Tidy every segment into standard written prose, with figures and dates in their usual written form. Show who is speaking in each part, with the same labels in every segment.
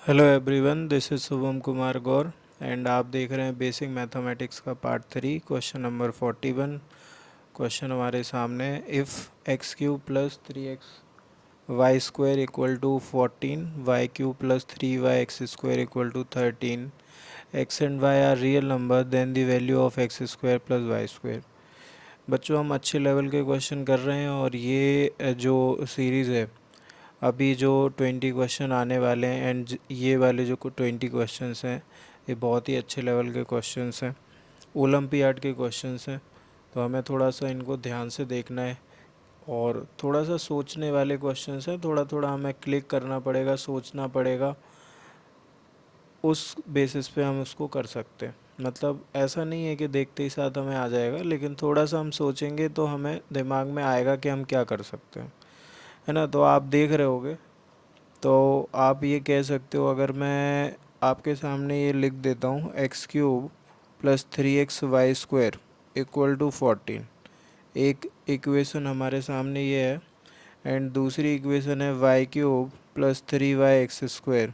Speaker 1: Hello everyone, this is Shubham Kumar Gaur and आप देख रहे हैं बेसिक मैथमेटिक्स का पार्ट 3 क्वेश्चन नंबर 41। क्वेश्चन हमारे सामने है, if x cube plus 3x y square equal to 14, y cube plus 3y x square equal to 13, x and Y are real number then the value of x square plus Y square. बच्चों, हम अच्छे level के question कर रहे हैं और ये जो सीरीज़ है, अभी जो 20 क्वेश्चन आने वाले हैं एंड ये वाले जो 20 क्वेश्चंस हैं, ये बहुत ही अच्छे लेवल के क्वेश्चंस हैं, ओलंपियाड के क्वेश्चंस हैं। तो हमें थोड़ा सा इनको ध्यान से देखना है और थोड़ा सा सोचने वाले क्वेश्चंस हैं। थोड़ा थोड़ा हमें क्लिक करना पड़ेगा, सोचना पड़ेगा, उस बेसिस पे हम उसको कर सकते हैं। मतलब ऐसा नहीं है कि देखते ही साथ हमें आ जाएगा, लेकिन थोड़ा सा हम सोचेंगे तो हमें दिमाग में आएगा कि हम क्या कर सकते हैं, है ना। तो आप देख रहे होगे, तो आप ये कह सकते हो, अगर मैं आपके सामने ये लिख देता हूँ, x cube plus 3x y² equal to 14। एक इक्वेशन हमारे सामने ये है एंड दूसरी इक्वेशन है y cube plus 3y²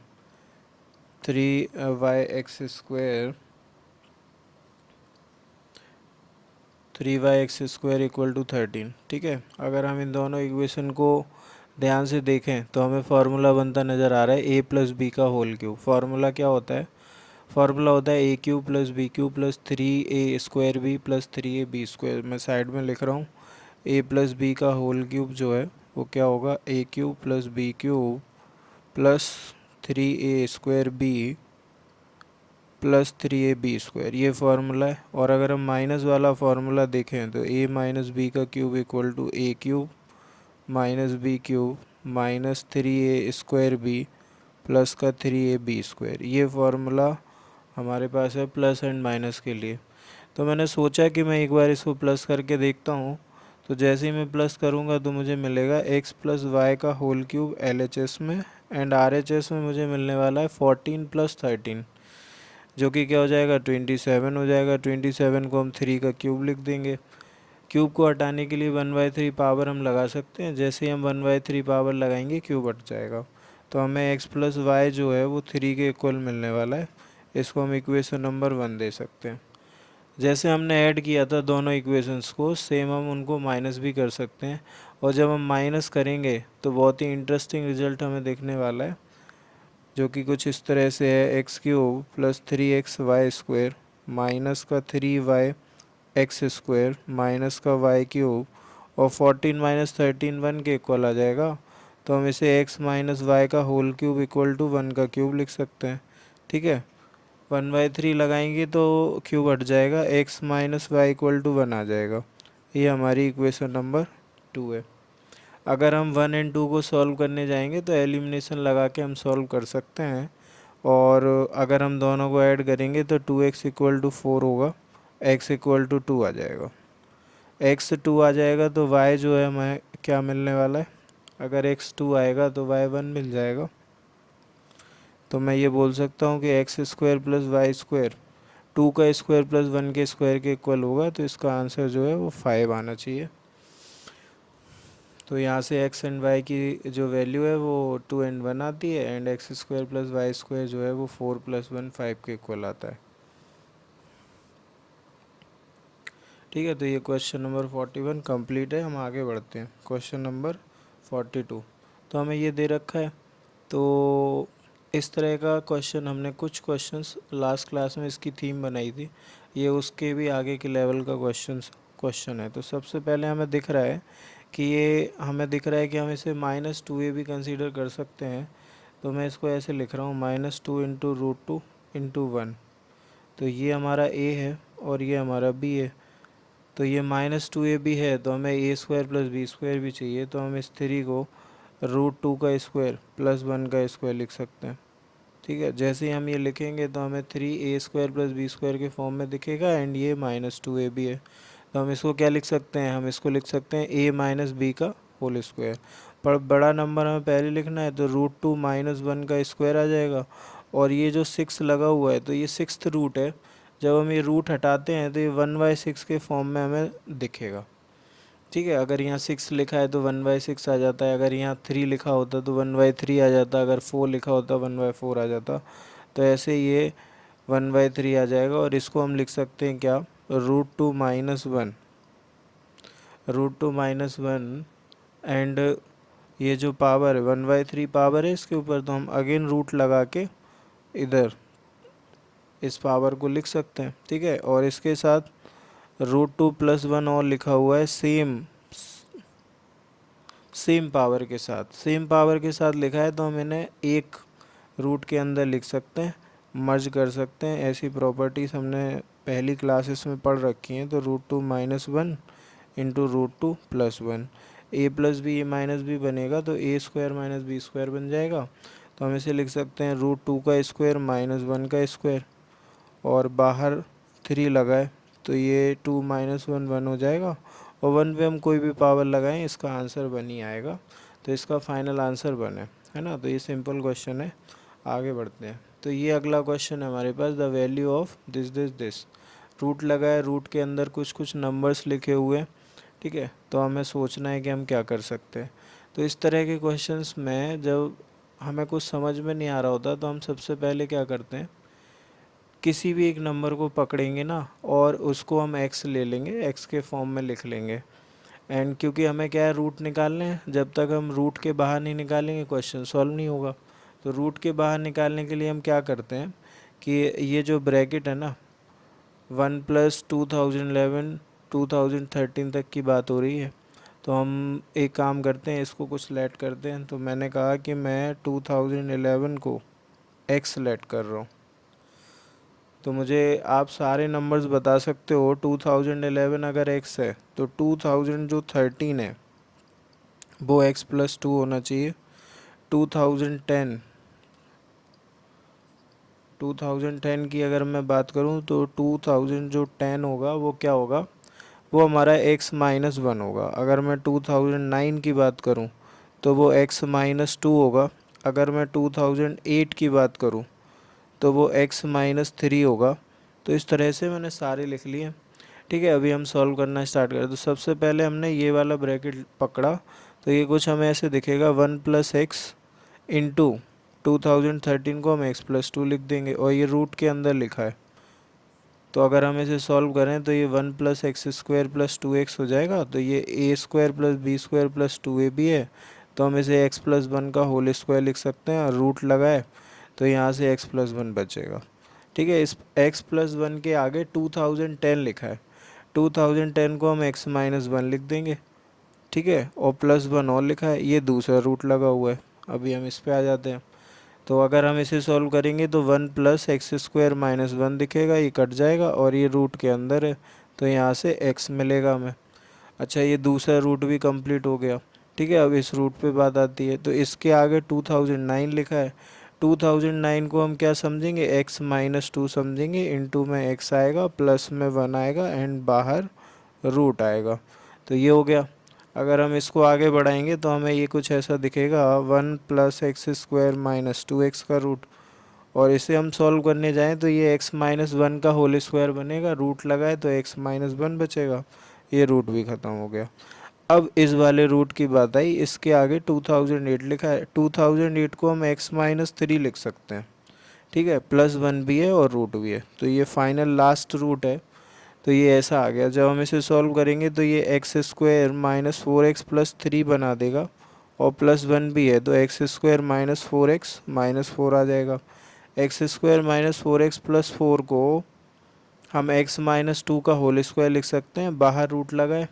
Speaker 1: 3y² 3y² equal to 13। ठीक है, अगर हम इन दोनों इक्वेशन को ध्यान से देखें तो हमें फार्मूला बनता नज़र आ रहा है, a प्लस बी का होल क्यूब। फार्मूला क्या होता है? फार्मूला होता है a cube plus B cube plus 3a² B plus 3ab²। मैं साइड में लिख रहा हूँ, a प्लस बी का होल क्यूब जो है वो क्या होगा, a cube plus B cube plus 3a² B plus 3ab²। ये फार्मूला है। और अगर हम माइनस वाला फार्मूला देखें तो a माइनस बी का cube equal to a cube minus B cube minus 3a² B plus का 3ab²। ये फार्मूला हमारे पास है प्लस एंड माइनस के लिए। तो मैंने सोचा कि मैं एक बार इसको प्लस करके देखता हूँ। तो जैसे ही मैं प्लस करूँगा तो मुझे मिलेगा x प्लस वाई का होल क्यूब LHS में, एंड RHS में मुझे मिलने वाला है 14 प्लस 13, जो कि क्या हो जाएगा, 27 हो जाएगा। 27 को हम 3 का क्यूब लिख देंगे। क्यूब को हटाने के लिए 1/3 पावर हम लगा सकते हैं। जैसे ही हम 1/3 पावर लगाएंगे क्यूब हट जाएगा। तो हमें x प्लस वाई जो है वो 3 के इक्वल मिलने वाला है। इसको हम इक्वेशन नंबर 1 दे सकते हैं। जैसे हमने ऐड किया था दोनों इक्वेशंस को, सेम हम उनको माइनस भी कर सकते हैं। और जब हम माइनस करेंगे तो बहुत ही इंटरेस्टिंग रिजल्ट हमें देखने वाला है, जो कि कुछ इस तरह से है, x cube plus 3x y² minus का 3y(x²) माइनस का वाई क्यूब और 14 माइनस 13 1 के इक्वल आ जाएगा। तो हम इसे x माइनस वाई का होल क्यूब इक्वल टू 1 का क्यूब लिख सकते हैं। ठीक है, 1/3 लगाएंगे तो क्यूब हट जाएगा, x minus y equal to 1 आ जाएगा। ये हमारी इक्वेशन नंबर 2 है। अगर हम 1 एंड 2 को सॉल्व करने जाएंगे तो एलिमिनेशन लगा के हम सॉल्व कर सकते हैं। और अगर हम दोनों को ऐड करेंगे तो 2x इक्वल टू 4 होगा, x इक्वल टू 2 आ जाएगा। x 2 आ जाएगा तो y जो है हमें क्या मिलने वाला है, अगर x 2 आएगा तो y 1 मिल जाएगा। तो मैं ये बोल सकता हूँ कि x² प्लस y², 2 का स्क्वायर प्लस 1 के स्क्वायर के इक्वल होगा। तो इसका आंसर जो है वो 5 आना चाहिए। तो यहाँ से x एंड y की जो वैल्यू है वो 2 एंड 1 आती है, एंड x² प्लस y² जो है वो 4 प्लस 1 5 के इक्वल आता है। ठीक है, तो ये क्वेश्चन नंबर 41 कंप्लीट है। हम आगे बढ़ते हैं, क्वेश्चन नंबर 42। तो हमें ये दे रखा है, तो इस तरह का क्वेश्चन हमने कुछ क्वेश्चंस लास्ट क्लास में इसकी थीम बनाई थी, ये उसके भी आगे के लेवल का क्वेश्चन है। तो सबसे पहले हमें दिख रहा है कि कि हम इसे -2a भी कंसीडर कर सकते हैं। तो मैं इसको ऐसे लिख रहा हूँ, -2 इंटू √2 इंटू 1। तो ये हमारा a है और ये हमारा b है। तो ये -2a भी है, तो हमें a² प्लस b² भी चाहिए। तो हम इस 3 को √2 का स्क्वायर प्लस 1 का स्क्वायर लिख सकते हैं। ठीक है, जैसे ही हम ये लिखेंगे तो हमें 3a² प्लस b² के फॉर्म में दिखेगा, एंड ये -2a भी है। तो हम इसको क्या लिख सकते हैं, हम इसको लिख सकते हैं a माइनस बी का होल स्क्वायर। पर बड़ा नंबर हमें पहले लिखना है, तो √2 माइनस 1 का स्क्वायर आ जाएगा। और ये जो 6 लगा हुआ है तो ये 6th रूट है। जब हम ये रूट हटाते हैं तो ये 1/6 के फॉर्म में हमें दिखेगा। ठीक है, अगर यहाँ 6 लिखा है तो 1/6 आ जाता है, अगर यहाँ 3 लिखा होता तो 1/3 आ जाता, अगर 4 लिखा होता 1/4 आ जाता। तो ऐसे ये 1/3 आ जाएगा, और इसको हम लिख सकते हैं क्या, √2 - 1, √2 - 1। एंड ये जो पावर है 1/3 पावर है इसके ऊपर, तो हम अगेन रूट लगा के इधर इस पावर को लिख सकते हैं। ठीक है, और इसके साथ √2 + 1 और लिखा हुआ है, सेम पावर के साथ, सेम पावर के साथ लिखा है, तो हम इन्हें एक रूट के अंदर लिख सकते हैं, मर्ज कर सकते हैं। ऐसी प्रॉपर्टीज़ हमने पहली क्लासेस में पढ़ रखी हैं। तो √2 - 1 into √2 + 1, a plus B A minus B बनेगा, तो a² - b² बन जाएगा। तो हम इसे लिख सकते हैं √2 का स्क्वायर - 1 का स्क्वायर, और बाहर 3 लगाए तो ये 2 - 1 1 हो जाएगा, और 1 पे हम कोई भी पावर लगाएं इसका आंसर 1 ही आएगा। तो इसका फाइनल आंसर 1 है ना। तो ये सिंपल क्वेश्चन है, आगे बढ़ते हैं। तो ये अगला क्वेश्चन है हमारे पास, the value of this this this. Root लगा है, रूट के अंदर कुछ कुछ नंबर्स लिखे हुए हैं। ठीक है, तो हमें सोचना है कि हम क्या कर सकते हैं। तो इस तरह के क्वेश्चंस में जब हमें कुछ समझ में नहीं आ रहा होता, तो हम सबसे पहले क्या करते हैं, किसी भी एक नंबर को पकड़ेंगे ना, और उसको हम एक्स ले लेंगे, एक्स के फॉर्म में लिख लेंगे। एंड क्योंकि हमें क्या है, रूट निकालने हैं, जब तक हम रूट के बाहर नहीं निकालेंगे क्वेश्चन सॉल्व नहीं होगा। तो रूट के बाहर निकालने के लिए हम क्या करते हैं कि ये जो ब्रैकेट है ना, 1 + 2011 2013 तक की बात हो रही है। तो हम एक काम करते हैं, इसको कुछ लेट करते हैं। तो मैंने कहा कि मैं 2011 को एक्स लेट कर रहा हूँ। तो मुझे आप सारे नंबर्स बता सकते हो। 2011 अगर एक्स है, तो 2000 जो 13 है वो x+2 होना चाहिए। 2010 2010 की अगर मैं बात करूं, तो 2000 जो 10 होगा वो क्या होगा, वो हमारा x-1 होगा। अगर मैं 2009 की बात करूं, तो वो x-2 होगा। अगर मैं 2008 की बात करूं, तो वो x-3 होगा। तो इस तरह से मैंने सारे लिख लिए। ठीक है, अभी हम सॉल्व करना स्टार्ट करें। तो सबसे पहले हमने ये वाला ब्रैकेट पकड़ा, तो ये कुछ हमें ऐसे दिखेगा, 1 + x इंटू 2013 को हम x+2 लिख देंगे, और ये रूट के अंदर लिखा है। तो अगर हम इसे सॉल्व करें, तो ये 1 + x² + 2x हो जाएगा। तो ये a² + b² + 2ab है। तो हम इसे x+1 का होल स्क्वायर लिख सकते हैं, और रूट लगाए तो यहाँ से x+1 बचेगा। ठीक है, इस x+1 के आगे 2010 लिखा है, 2010 को हम x-1 लिख देंगे। ठीक है, और +1 और लिखा है, ये दूसरा रूट लगा हुआ है। अभी हम इस पे आ जाते हैं। तो अगर हम इसे सॉल्व करेंगे, तो 1 + x² - 1 दिखेगा, ये कट जाएगा, और ये रूट के अंदर है, तो यहाँ से x मिलेगा हमें। अच्छा, ये दूसरा रूट भी कंप्लीट हो गया। ठीक है, अब इस रूट पे बात आती है। तो इसके आगे 2009 लिखा है, 2009 को हम क्या समझेंगे, x-2 समझेंगे। इनटू में x आएगा, प्लस में 1 आएगा, एंड बाहर रूट आएगा। तो ये हो गया। अगर हम इसको आगे बढ़ाएंगे, तो हमें ये कुछ ऐसा दिखेगा, 1 + x² - 2x का रूट। और इसे हम सॉल्व करने जाएं, तो ये x-1 का होल स्क्वायर बनेगा, रूट लगाए तो x-1 बचेगा, ये रूट भी ख़त्म हो गया। अब इस वाले रूट की बात आई, इसके आगे 2008 लिखा है, 2008 को हम x-3 लिख सकते हैं। ठीक है, +1 भी है और रूट भी है, तो ये फाइनल लास्ट रूट है। तो ये ऐसा आ गया। जब हम इसे सॉल्व करेंगे, तो ये x² - 4x + 3 बना देगा, और +1 भी है, तो x² - 4x - 4 आ जाएगा। x² - 4x + 4 को हम x-2 का होल स्क्वायर लिख सकते हैं, बाहर रूट लगाए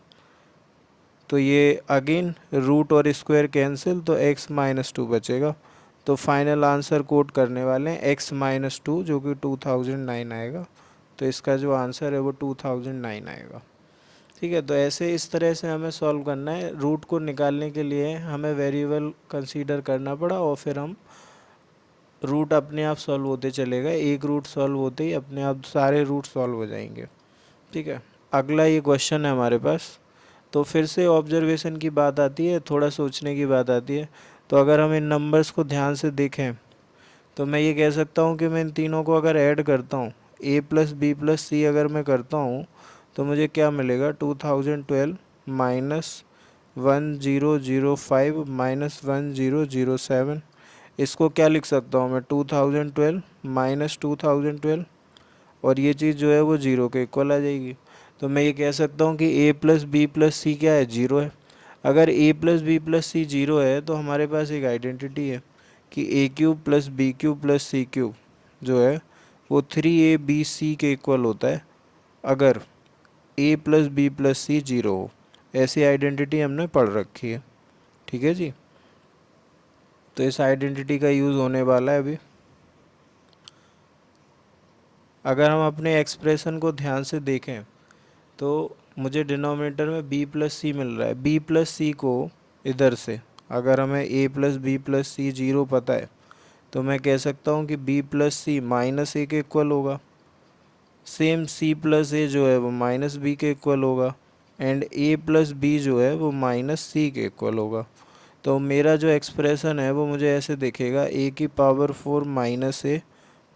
Speaker 1: तो ये अगेन रूट और स्क्वायर कैंसिल, तो x-2 बचेगा। तो फाइनल आंसर कोट करने वाले हैं x-2, जो कि 2009 आएगा। तो इसका जो आंसर है वो 2009 आएगा। ठीक है, तो ऐसे इस तरह से हमें सॉल्व करना है। रूट को निकालने के लिए हमें वेरिएबल कंसीडर करना पड़ा, और फिर हम रूट अपने आप सॉल्व होते चलेगा। एक रूट सॉल्व होते ही अपने आप सारे रूट सॉल्व हो जाएंगे। ठीक है, अगला ये क्वेश्चन है हमारे पास। तो फिर से ऑब्जर्वेशन की बात आती है, थोड़ा सोचने की बात आती है। तो अगर हम इन नंबर्स को ध्यान से देखें, तो मैं ये कह सकता हूँ कि मैं इन तीनों को अगर ऐड करता हूँ, a + b + c अगर मैं करता हूँ, तो मुझे क्या मिलेगा, 2012 -1005 -1007। इसको क्या लिख सकता हूँ मैं, 2012 -2012, और ये चीज़ जो है वो जीरो के इक्वल आ जाएगी। तो मैं ये कह सकता हूँ कि a plus B plus C क्या है, जीरो है। अगर a plus B plus C zero है तो हमारे पास एक आइडेंटिटी है कि A cube plus B cube plus C cube जो है वो 3ab के इक्वल होता है अगर a plus B plus C zero हो। ऐसी आइडेंटिटी हमने पढ़ रखी है, ठीक है जी। तो इस आइडेंटिटी का यूज़ होने वाला है अभी। अगर हम अपने एक्सप्रेशन को ध्यान से देखें तो मुझे डिनोमिनेटर में b प्लस सी मिल रहा है। b प्लस सी को इधर से अगर हमें a plus B plus C zero पता है तो मैं कह सकता हूँ कि b plus C minus A के इक्वल होगा। सेम c प्लस ए जो है वो माइनस बी के इक्वल होगा, एंड a प्लस बी जो है वो माइनस सी के इक्वल होगा। तो मेरा जो एक्सप्रेशन है वो मुझे ऐसे दिखेगा, a की power 4 minus A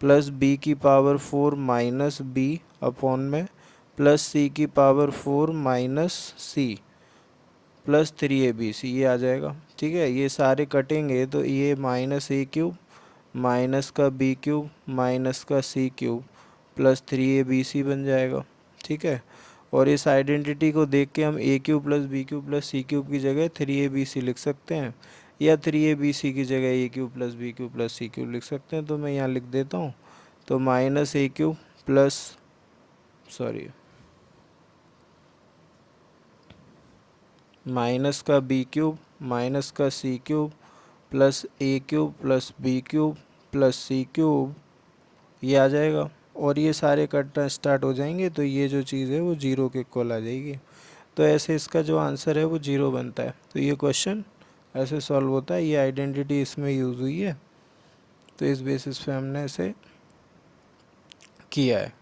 Speaker 1: plus B की पावर 4 माइनस बी अपॉन में प्लस सी की power 4 minus C plus 3ab ये आ जाएगा। ठीक है, ये सारे कटेंगे तो ये माइनस ए क्यूब माइनस का बी क्यूब माइनस का सी क्यूब प्लस 3abc बन जाएगा। ठीक है, और इस आइडेंटिटी को देख के हम A cube plus B cube plus C cube की जगह 3abc लिख सकते हैं, या 3abc की जगह A cube plus B cube plus C cube लिख सकते हैं। तो मैं यहाँ लिख देता हूँ, तो minus A cube plus sorry minus का बी क्यूब माइनस का C cube plus A cube plus B cube plus C cube, ये आ जाएगा। और ये सारे कटना स्टार्ट हो जाएंगे तो ये जो चीज़ है वो जीरो के इक्वल आ जाएगी। तो ऐसे इसका जो आंसर है वो जीरो बनता है। तो ये क्वेश्चन ऐसे सॉल्व होता है, ये आइडेंटिटी इसमें यूज़ हुई है, तो इस बेसिस पे हमने इसे किया है।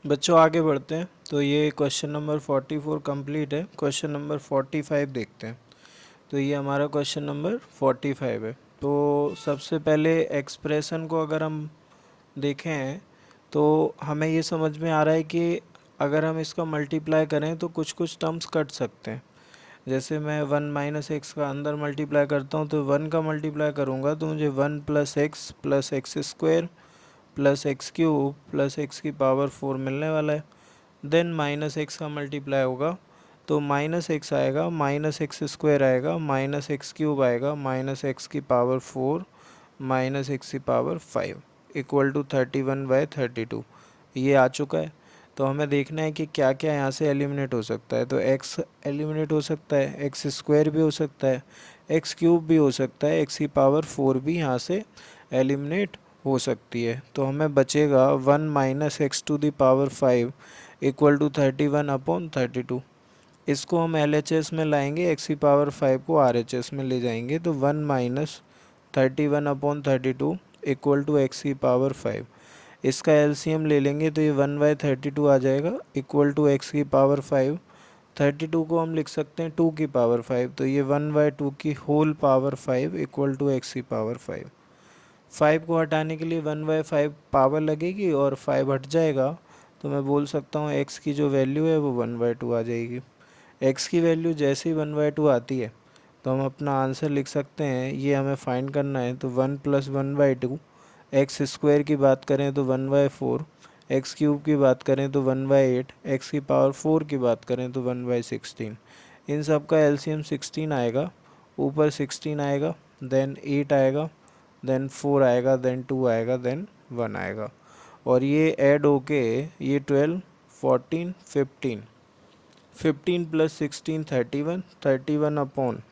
Speaker 1: बच्चों आगे बढ़ते हैं। तो ये क्वेश्चन नंबर 44 कंप्लीट है। क्वेश्चन नंबर 45 देखते हैं। तो ये हमारा क्वेश्चन नंबर 45 है। तो सबसे पहले एक्सप्रेशन को अगर हम देखें तो हमें ये समझ में आ रहा है कि अगर हम इसका मल्टीप्लाई करें तो कुछ कुछ टर्म्स कट सकते हैं। जैसे मैं 1 माइनस एक्स का अंदर मल्टीप्लाई करता हूँ तो 1 का मल्टीप्लाई करूँगा तो मुझे 1 plus x square plus x cube plus x की पावर 4 मिलने वाला है। देन माइनस एक्स का मल्टीप्लाई होगा तो माइनस एक्स आएगा, माइनस एक्स स्क्वायर आएगा, माइनस एक्स क्यूब आएगा, माइनस एक्स की पावर 4 माइनस एक्स की पावर 5 इक्वल टू 31/32। ये आ चुका है। तो हमें देखना है कि क्या क्या यहाँ से एलिमिनेट हो सकता है। तो एक्स एलिमिनेट हो सकता है, एक्स स्क्वायर भी हो सकता है, एक्स क्यूब भी हो सकता है, एक्स की पावर 4 भी यहाँ से एलिमिनेट हो सकती है। तो हमें बचेगा 1 minus x to the power 5 equal to 31/32। इसको हम LHS में लाएंगे, एक्स की पावर 5 को RHS में ले जाएंगे तो 1 माइनस 31/32 इक्वल टू एक्स की पावर 5। इसका LCM ले लेंगे तो ये 1/32 आ जाएगा इक्वल टू एक्स की पावर 5। 32 को हम लिख सकते हैं 2 की पावर 5, तो ये 1/2 की whole power 5 equal to x की पावर 5। 5 को हटाने के लिए 1/5 पावर लगेगी और 5 हट जाएगा, तो मैं बोल सकता हूँ एक्स की जो वैल्यू है वो 1/2 आ जाएगी। एक्स की वैल्यू जैसे ही 1/2 आती है तो हम अपना आंसर लिख सकते हैं। ये हमें फाइंड करना है तो 1 प्लस 1/2, एक्स स्क्वायर की बात करें तो 1/4, एक्स क्यूब की बात करें तो 1/8, एक्स की पावर 4 की बात करें तो 1/16। इन सब का LCM 16 आएगा, ऊपर 16 आएगा, देन 8 आएगा, देन 4 आएगा, देन 2 आएगा, देन 1 आएगा, और ये ऐड होके ये 12 14 15, 15 प्लस 16 31, 31 अपॉन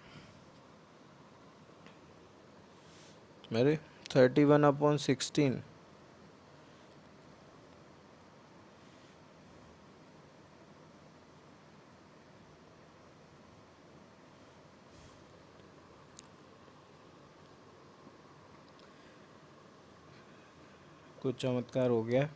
Speaker 1: मेरे 31/16। कुछ चमत्कार हो गया,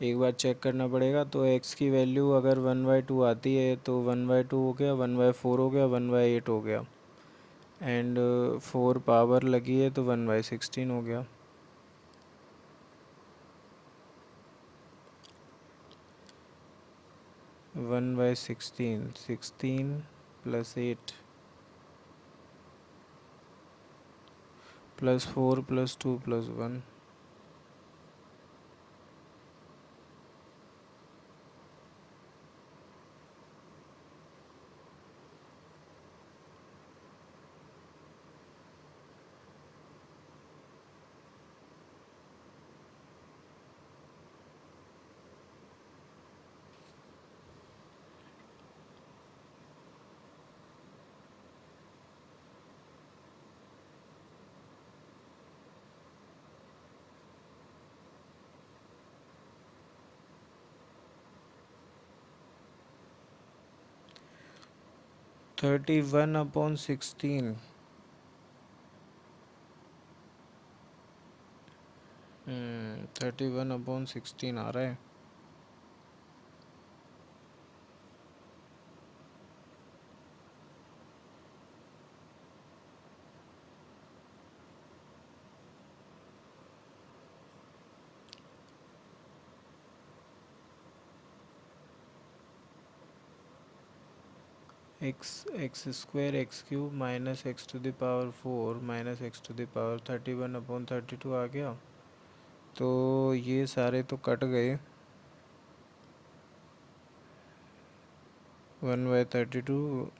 Speaker 1: एक बार चेक करना पड़ेगा। तो x की वैल्यू अगर 1/2 आती है तो 1/2 हो गया, 1/4 हो गया, 1/8 हो गया, एंड 4 पावर लगी है तो 1/16 हो गया। 1/16, 16 plus 8 plus 4 plus 2 plus 1. 31/16। 31/16 आ रहा है। X square x cube minus x to the power 4 minus x to the power 31/32 आ गया। तो ये सारे तो कट गए। 1/32।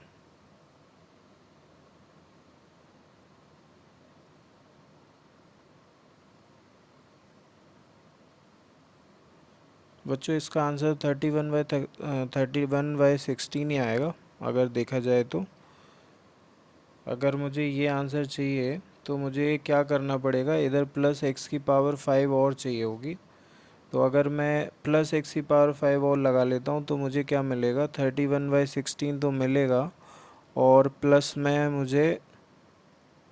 Speaker 1: बच्चों इसका आंसर 31/16 ही आएगा अगर देखा जाए तो। अगर मुझे ये आंसर चाहिए तो मुझे क्या करना पड़ेगा, इधर प्लस एक्स की पावर 5 और चाहिए होगी। तो अगर मैं प्लस एक्स की पावर 5 और लगा लेता हूँ तो मुझे क्या मिलेगा, 31/16 तो मिलेगा। और प्लस में मुझे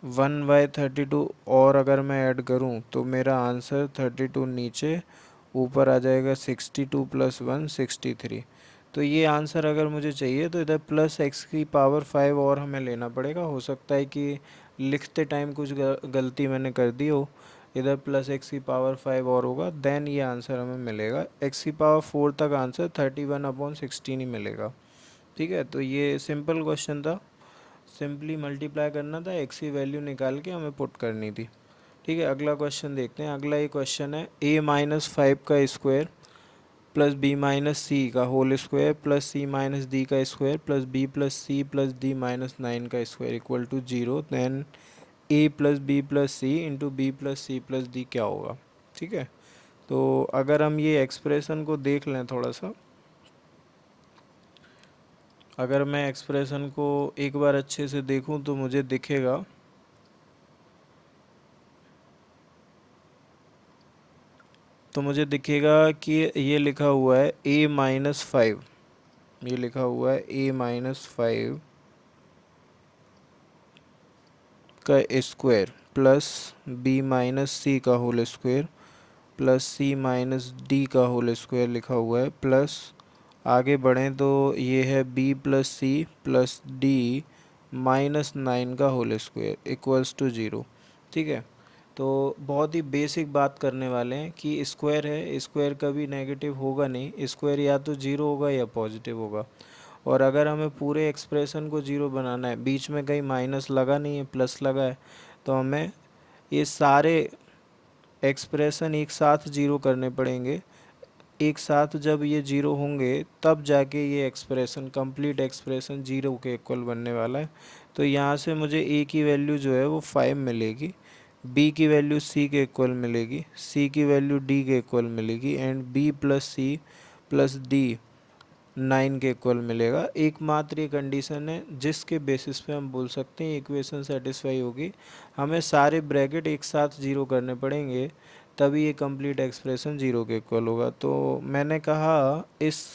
Speaker 1: 1/32 और अगर मैं ऐड करूँ तो मेरा आंसर 32 नीचे, ऊपर आ जाएगा 62 प्लस 1 63। तो ये आंसर अगर मुझे चाहिए तो इधर प्लस एक्स की पावर 5 और हमें लेना पड़ेगा। हो सकता है कि लिखते टाइम कुछ गलती मैंने कर दी हो। इधर प्लस एक्स की पावर 5 और होगा, देन ये आंसर हमें मिलेगा। एक्स की पावर 4 तक आंसर 31/16 ही मिलेगा। ठीक है, तो ये सिंपल क्वेश्चन था। सिंपली मल्टीप्लाई करना था, एक्स की वैल्यू निकाल के हमें पुट करनी थी। ठीक है, अगला क्वेश्चन देखते हैं। अगला ये क्वेश्चन है a-5 का स्क्वायर प्लस b-c का होल स्क्वायर प्लस c-d का square plus b plus c plus d-9 का square equal to 0। Then a plus B plus C into B plus C plus D क्या होगा। ठीक है, तो अगर हम ये एक्सप्रेशन को देख लें थोड़ा सा, अगर मैं एक्सप्रेशन को एक बार अच्छे से देखूं तो मुझे दिखेगा कि ये लिखा हुआ है a-5। ये लिखा हुआ है a-5 का स्क्वायर प्लस b-c का होल स्क्वायर प्लस c-d का होल स्क्वायर लिखा हुआ है। प्लस आगे बढ़ें तो ये है b plus C plus d-9 का होल स्क्वायर इक्वल्स टू 0। ठीक है, तो बहुत ही बेसिक बात करने वाले हैं कि स्क्वायर है, स्क्वायर कभी नेगेटिव होगा नहीं, स्क्वायर या तो जीरो होगा या पॉजिटिव होगा। और अगर हमें पूरे एक्सप्रेशन को जीरो बनाना है, बीच में कहीं माइनस लगा नहीं है, प्लस लगा है, तो हमें ये सारे एक्सप्रेशन एक साथ जीरो करने पड़ेंगे। एक साथ जब ये जीरो होंगे तब जाके ये एक्सप्रेशन, कंप्लीट एक्सप्रेशन जीरो के इक्वल बनने वाला है। तो यहाँ से मुझे ए की वैल्यू जो है वो 5 मिलेगी, बी की वैल्यू सी के इक्वल मिलेगी, सी की वैल्यू डी के इक्वल मिलेगी and B plus C plus D 9 के इक्वल मिलेगा। एकमात्र ये कंडीशन है जिसके बेसिस पे हम बोल सकते हैं इक्वेशन सेटिस्फाई होगी। हमें सारे ब्रैकेट एक साथ जीरो करने पड़ेंगे तभी ये कंप्लीट एक्सप्रेशन जीरो के इक्वल होगा। तो मैंने कहा इस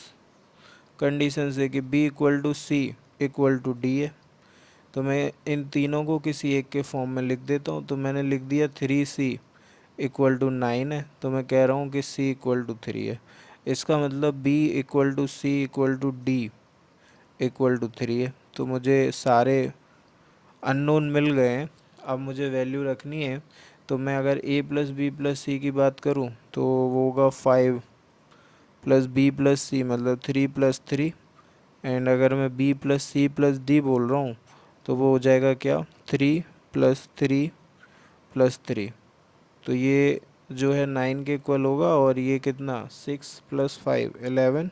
Speaker 1: कंडीशन से कि b equal to C equal to D है, तो मैं इन तीनों को किसी एक के फॉर्म में लिख देता हूँ। तो मैंने लिख दिया 3c इक्वल टू 9 है, तो मैं कह रहा हूँ कि c इक्वल टू 3 है। इसका मतलब b equal to C equal to D equal to 3 है। तो मुझे सारे अननोन मिल गए हैं, अब मुझे वैल्यू रखनी है। तो मैं अगर a प्लस बी प्लस सी की बात करूँ तो वो होगा 5 प्लस बी प्लस सी मतलब 3 + 3, एंड अगर मैं B plus C plus D बोल रहा हूँ तो वो हो जाएगा क्या, 3 + 3 + 3। तो ये जो है 9 के इक्वल होगा, और ये कितना 6 + 5 11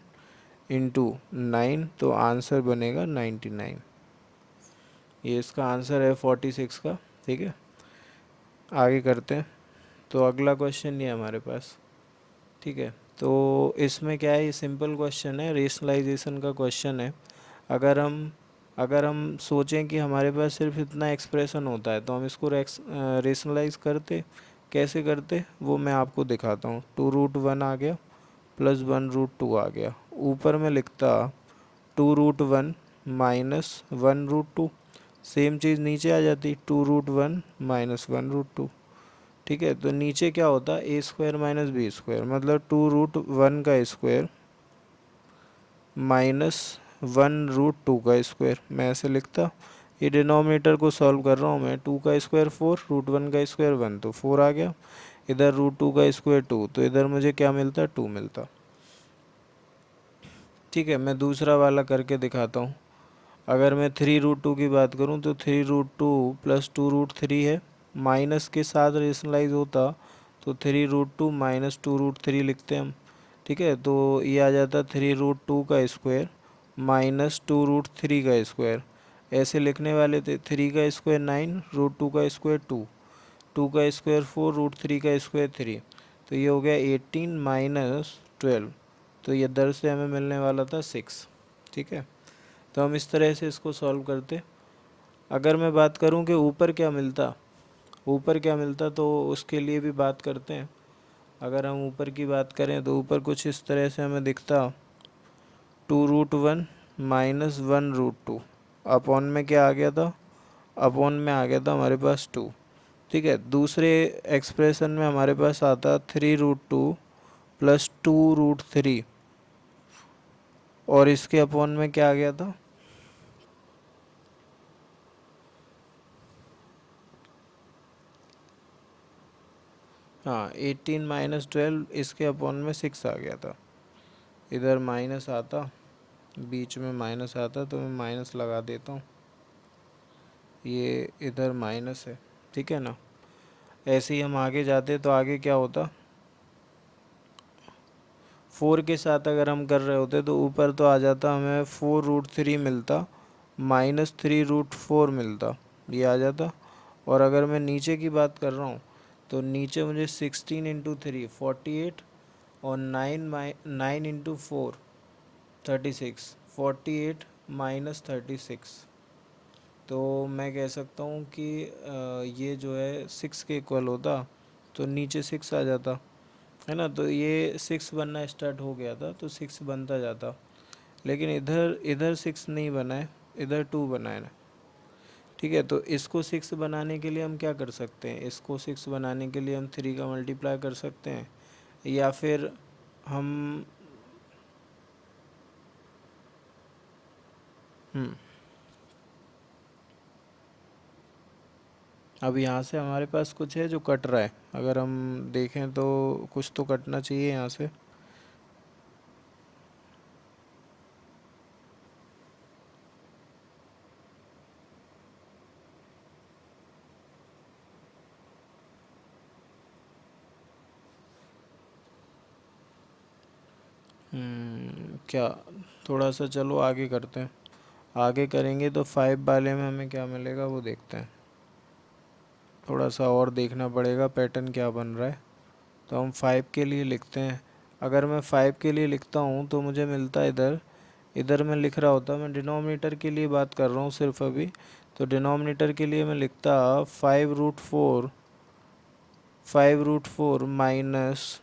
Speaker 1: इंटू 9, तो आंसर बनेगा 99। ये इसका आंसर है 46 का। ठीक है, आगे करते हैं। तो अगला क्वेश्चन ये है हमारे पास। ठीक है, तो इसमें क्या है, ये सिंपल क्वेश्चन है, रेशनलाइजेशन का क्वेश्चन है। अगर हम सोचें कि हमारे पास सिर्फ इतना एक्सप्रेशन होता है तो हम इसको रेशनलाइज करते, कैसे करते वो मैं आपको दिखाता हूँ। 2√1 आ गया प्लस 1√2 आ गया, ऊपर में लिखता 2√1 माइनस 1√2, सेम चीज़ नीचे आ जाती 2√1 माइनस 1√2। ठीक है, तो नीचे क्या होता, a² माइनस b², मतलब 2√1 का स्क्वायर माइनस 1√2 का स्क्वायर। मैं ऐसे लिखता, ये डिनोमिनेटर को सॉल्व कर रहा हूँ मैं, 2 का स्क्वायर 4, √1 का स्क्वायर 1, तो 4 आ गया। इधर √2 का स्क्वायर 2, तो इधर मुझे क्या मिलता, 2 मिलता। ठीक है, मैं दूसरा वाला करके दिखाता हूँ। अगर मैं 3√2 की बात करूँ तो 3√2 प्लस 2√3 है, माइनस के साथ रेशनलाइज होता तो 3√2 माइनस 2√3 लिखते हैं हम। ठीक है, तो ये आ जाता 3√2 का स्क्वायर माइनस 2√3 का स्क्वायर। ऐसे लिखने वाले थे, 3 का स्क्वायर 9, √2 का स्क्वायर 2, 2 का स्क्वायर 4, √3 का स्क्वायर 3, तो ये हो गया 18 माइनस 12, तो ये इधर से हमें मिलने वाला था 6। ठीक है, तो हम इस तरह से इसको सॉल्व करते। अगर मैं बात करूं कि ऊपर क्या मिलता तो उसके लिए भी बात करते हैं। अगर हम ऊपर की बात करें तो ऊपर कुछ इस तरह से हमें दिखता, 2√1 माइनस 1√2, अपॉन में क्या आ गया था, अपॉन में आ गया था हमारे पास 2। ठीक है, दूसरे एक्सप्रेशन में हमारे पास आता 3√2 प्लस 2√3, और इसके अपॉन में क्या आ गया था, हाँ 18 माइनस 12, इसके अपॉन में 6 आ गया था। इधर माइनस आता, बीच में माइनस आता, तो मैं माइनस लगा देता हूँ, ये इधर माइनस है। ठीक है ना, ऐसे ही हम आगे जाते तो आगे क्या होता, 4 के साथ अगर हम कर रहे होते तो ऊपर तो आ जाता, हमें 4√3 मिलता माइनस 3√4 मिलता, ये आ जाता। और अगर मैं नीचे की बात कर रहा हूँ तो नीचे मुझे 16 इंटू 3 48, और 9 इंटू 4 36, 48 माइनस 36, तो मैं कह सकता हूँ कि ये जो है 6 के इक्वल होता, तो नीचे 6 आ जाता है ना, तो ये 6 बनना स्टार्ट हो गया था, तो 6 बनता जाता। लेकिन इधर इधर 6 नहीं बना है, इधर 2 बना है ना। ठीक है, तो इसको 6 बनाने के लिए हम क्या कर सकते हैं, इसको 6 बनाने के लिए हम 3 का मल्टीप्लाई कर सकते हैं, या फिर हम हम्म अब यहाँ से हमारे पास कुछ है जो कट रहा है, अगर हम देखें तो कुछ तो कटना चाहिए यहाँ से। क्या, थोड़ा सा चलो आगे करते हैं। आगे करेंगे तो 5 वाले में हमें क्या मिलेगा वो देखते हैं। थोड़ा सा और देखना पड़ेगा पैटर्न क्या बन रहा है। तो हम 5 के लिए लिखते हैं। अगर मैं 5 के लिए लिखता हूँ तो मुझे मिलता है इधर, इधर मैं लिख रहा होता, मैं डिनोमिनेटर के लिए बात कर रहा हूँ सिर्फ अभी। तो डिनोमिनेटर के लिए मैं लिखता 5√4, 5√4 माइनस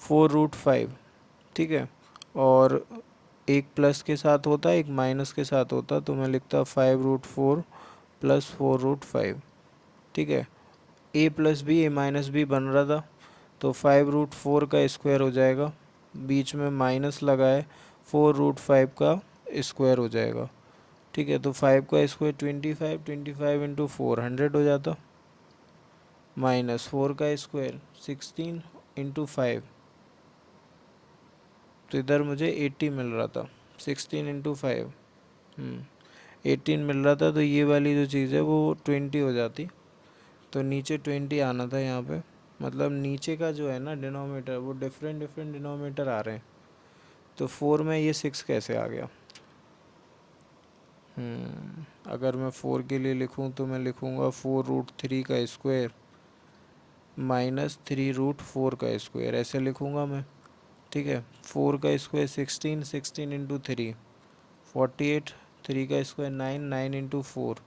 Speaker 1: 4√5। ठीक है, और एक प्लस के साथ होता, एक माइनस के साथ होता, तो मैं लिखता 5√4 प्लस 4√5। ठीक है, A plus B A minus B बन रहा था, तो 5√4 का स्क्वायर हो जाएगा, बीच में माइनस लगाए 4√5 का स्क्वायर हो जाएगा। ठीक है, तो 5 का स्क्वायर 25, 25 इंटू 4 100 हो जाता, माइनस 4 का स्क्वायर 16 इंटू 5, तो इधर मुझे 80 मिल रहा था, 16 × 5, 18 मिल रहा था, तो ये वाली जो चीज़ है वो 20 हो जाती, तो नीचे 20 आना था यहाँ पे। मतलब नीचे का जो है ना डिनोमीटर वो डिफरेंट डिफरेंट डिनोमीटर आ रहे हैं, तो 4 में ये 6 कैसे आ गया। अगर मैं 4 के लिए लिखूँ तो मैं लिखूँगा 4√3 का स्क्वायर माइनस 3√4 का स्क्वायर, ऐसे लिखूँगा मैं। ठीक है, 4 का स्क्वायर 16, 16 × 3 48, 3 का स्क्वायर 9, 9 × 4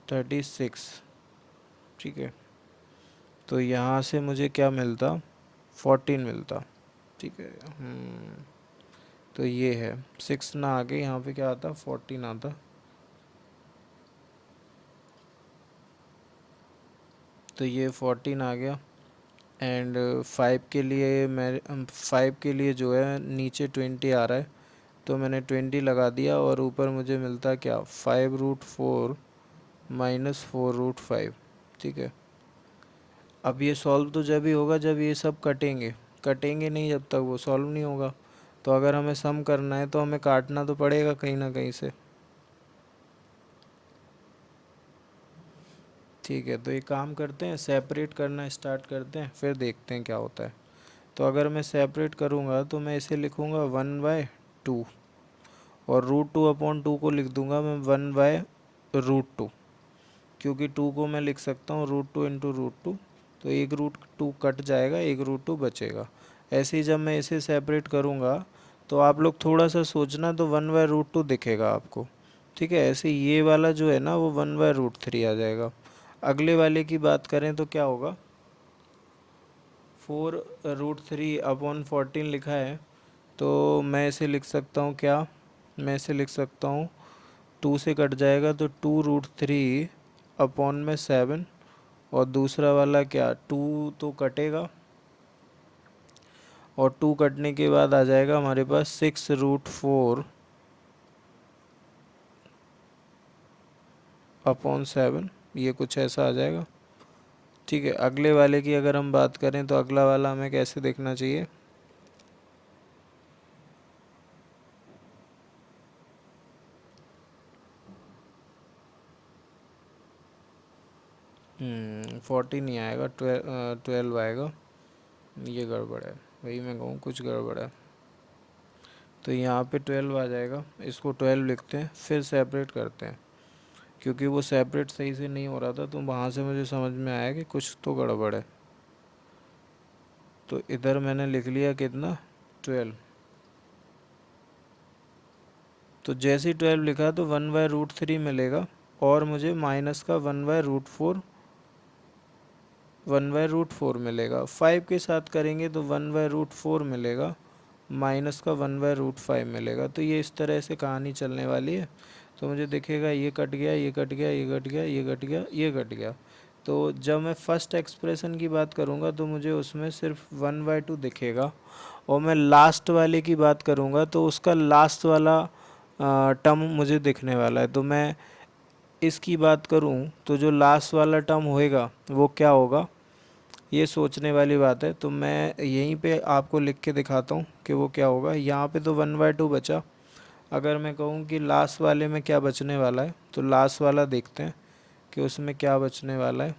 Speaker 1: 36। ठीक है, तो यहाँ से मुझे क्या मिलता, 14 मिलता। ठीक है, तो ये है 6 ना आगे, यहाँ पे क्या आता, 14 आता। तो ये 14 आ गया। एंड 5 के लिए मैं 5 के लिए जो है नीचे 20 आ रहा है, तो मैंने 20 लगा दिया, और ऊपर मुझे मिलता क्या, 5√4 माइनस 4√5। ठीक है, अब ये सॉल्व तो जब ही होगा जब ये सब कटेंगे, कटेंगे नहीं जब तक वो सॉल्व नहीं होगा। तो अगर हमें सम करना है तो हमें काटना तो पड़ेगा कहीं ना कहीं से। ठीक है, तो ये काम करते हैं, सेपरेट करना स्टार्ट करते हैं, फिर देखते हैं क्या होता है। तो अगर मैं सेपरेट करूँगा तो मैं इसे लिखूँगा 1/2, और √2/2 को लिख दूँगा मैं 1/√2, क्योंकि 2 को मैं लिख सकता हूँ √2 × √2, तो एक √2 कट जाएगा, एक √2 बचेगा। ऐसे ही जब मैं इसे सेपरेट करूँगा तो आप लोग थोड़ा सा सोचना, तो 1/√2 दिखेगा आपको। ठीक है, ऐसे ये वाला जो है ना वो 1/√3 आ जाएगा। अगले वाले की बात करें तो क्या होगा, 4√3/14 लिखा है, तो मैं इसे लिख सकता हूँ क्या, मैं इसे लिख सकता हूँ 2 से कट जाएगा तो 2√3/7, और दूसरा वाला क्या, 2 तो कटेगा, और 2 कटने के बाद आ जाएगा हमारे पास 6√4/7, ये कुछ ऐसा आ जाएगा। ठीक है, अगले वाले की अगर हम बात करें तो अगला वाला हमें कैसे देखना चाहिए, 14 नहीं आएगा, 12 आएगा। ये गड़बड़ है, वही मैं कहूँ कुछ गड़बड़ है। तो यहाँ पे 12 आ जाएगा, इसको 12 लिखते हैं, फिर सेपरेट करते हैं, क्योंकि वो सेपरेट सही से नहीं हो रहा था, तो वहाँ से मुझे समझ में आया कि कुछ तो गड़बड़ है। तो इधर मैंने लिख लिया कितना, 12। तो जैसे ही 12 लिखा तो 1/√3 मिलेगा, और मुझे माइनस का 1/√4 मिलेगा। 5 के साथ करेंगे तो 1/√4 मिलेगा, माइनस का 1/√5 मिलेगा। तो ये इस तरह से कहानी चलने वाली है। तो मुझे दिखेगा ये कट गया, ये कट गया, ये कट गया, ये कट गया, ये कट गया। तो जब मैं फर्स्ट एक्सप्रेशन की बात करूँगा तो मुझे उसमें सिर्फ 1/2 दिखेगा, और मैं लास्ट वाले की बात करूँगा तो उसका लास्ट वाला टर्म मुझे दिखने वाला है। तो मैं इसकी बात करूँ तो जो लास्ट वाला टर्म होएगा वो क्या होगा, ये सोचने वाली बात है। तो मैं यहीं पे आपको लिख के दिखाता हूँ कि वो क्या होगा। यहाँ पे तो 1/2 बचा, अगर मैं कहूँ कि लास्ट वाले में क्या बचने वाला है, तो लास्ट वाला देखते हैं कि उसमें क्या बचने वाला है।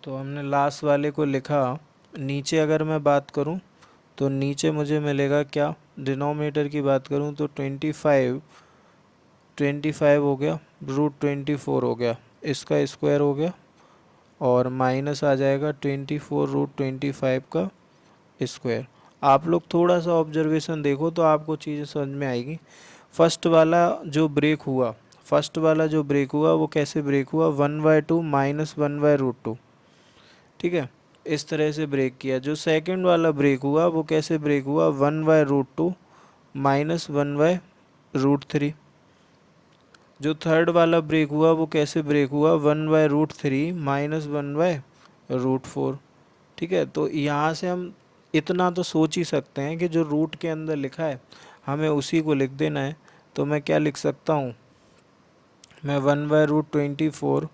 Speaker 1: तो हमने लास्ट वाले को लिखा, नीचे अगर मैं बात करूँ तो नीचे मुझे मिलेगा क्या, डिनोमिनेटर की बात करूँ तो 25 हो गया, √24 हो गया, इसका स्क्वायर हो गया, और माइनस आ जाएगा 24√25 का स्क्वायर। आप लोग थोड़ा सा ऑब्जर्वेशन देखो तो आपको चीज़ें समझ में आएगी। फर्स्ट वाला जो ब्रेक हुआ वो कैसे ब्रेक हुआ, 1/2 माइनस 1/√2। ठीक है, इस तरह से ब्रेक किया। जो सेकंड वाला ब्रेक हुआ वो कैसे ब्रेक हुआ, 1/√2 माइनस 1/√3। जो थर्ड वाला ब्रेक हुआ वो कैसे ब्रेक हुआ, 1/√3 माइनस 1/√4। ठीक है, तो यहाँ से हम इतना तो सोच ही सकते हैं कि जो रूट के अंदर लिखा है हमें उसी को लिख देना है। तो मैं क्या लिख सकता हूँ, मैं 1/√24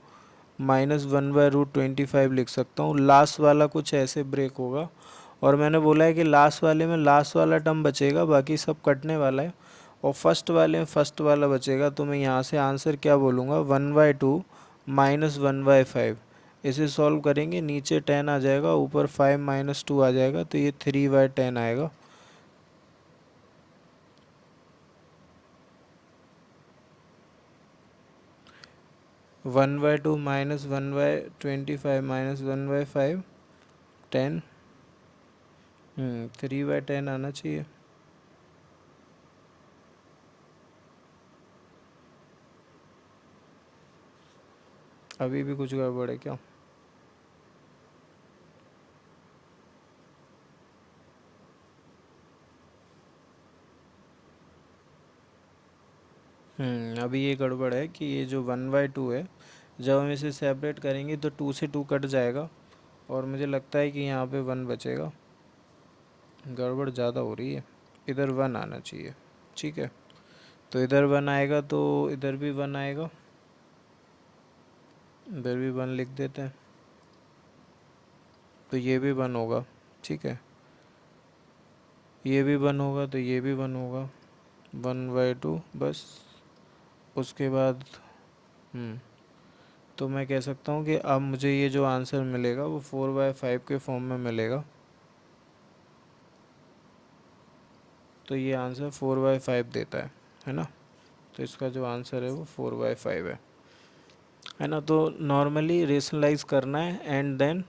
Speaker 1: माइनस 1/√25 लिख सकता हूँ। लास्ट वाला कुछ ऐसे ब्रेक होगा, और मैंने बोला है कि लास्ट वाले में लास्ट वाला टर्म बचेगा, बाकी सब कटने वाला है, और फर्स्ट वाले में फर्स्ट वाला बचेगा। तो मैं यहाँ से आंसर क्या बोलूँगा, 1/2 माइनस 1/5। इसे सॉल्व करेंगे, नीचे 10 आ जाएगा, ऊपर 5 माइनस 2 आ जाएगा, तो ये 3/10 आएगा। One by two minus 1/25 minus 1/5 10। 3/10 आना चाहिए। अभी भी कुछ गड़बड़ है क्या? अभी ये गड़बड़ है कि ये जो 1/2 है, जब हम इसे सेपरेट करेंगे तो 2 से 2 कट जाएगा, और मुझे लगता है कि यहाँ पे 1 बचेगा। गड़बड़ ज़्यादा हो रही है, इधर 1 आना चाहिए। ठीक है, तो इधर 1 आएगा, तो इधर भी 1 आएगा, इधर भी 1 लिख देते हैं, तो ये भी 1 होगा। ठीक है, ये भी 1 होगा, तो ये भी 1 होगा। 1/2 बस। उसके बाद तो मैं कह सकता हूँ कि अब मुझे ये जो आंसर मिलेगा वो 4/5 के फॉर्म में मिलेगा। तो ये आंसर 4/5 देता है ना। तो इसका जो आंसर है वो 4/5 है ना। तो नॉर्मली रेशनलाइज करना है एंड देन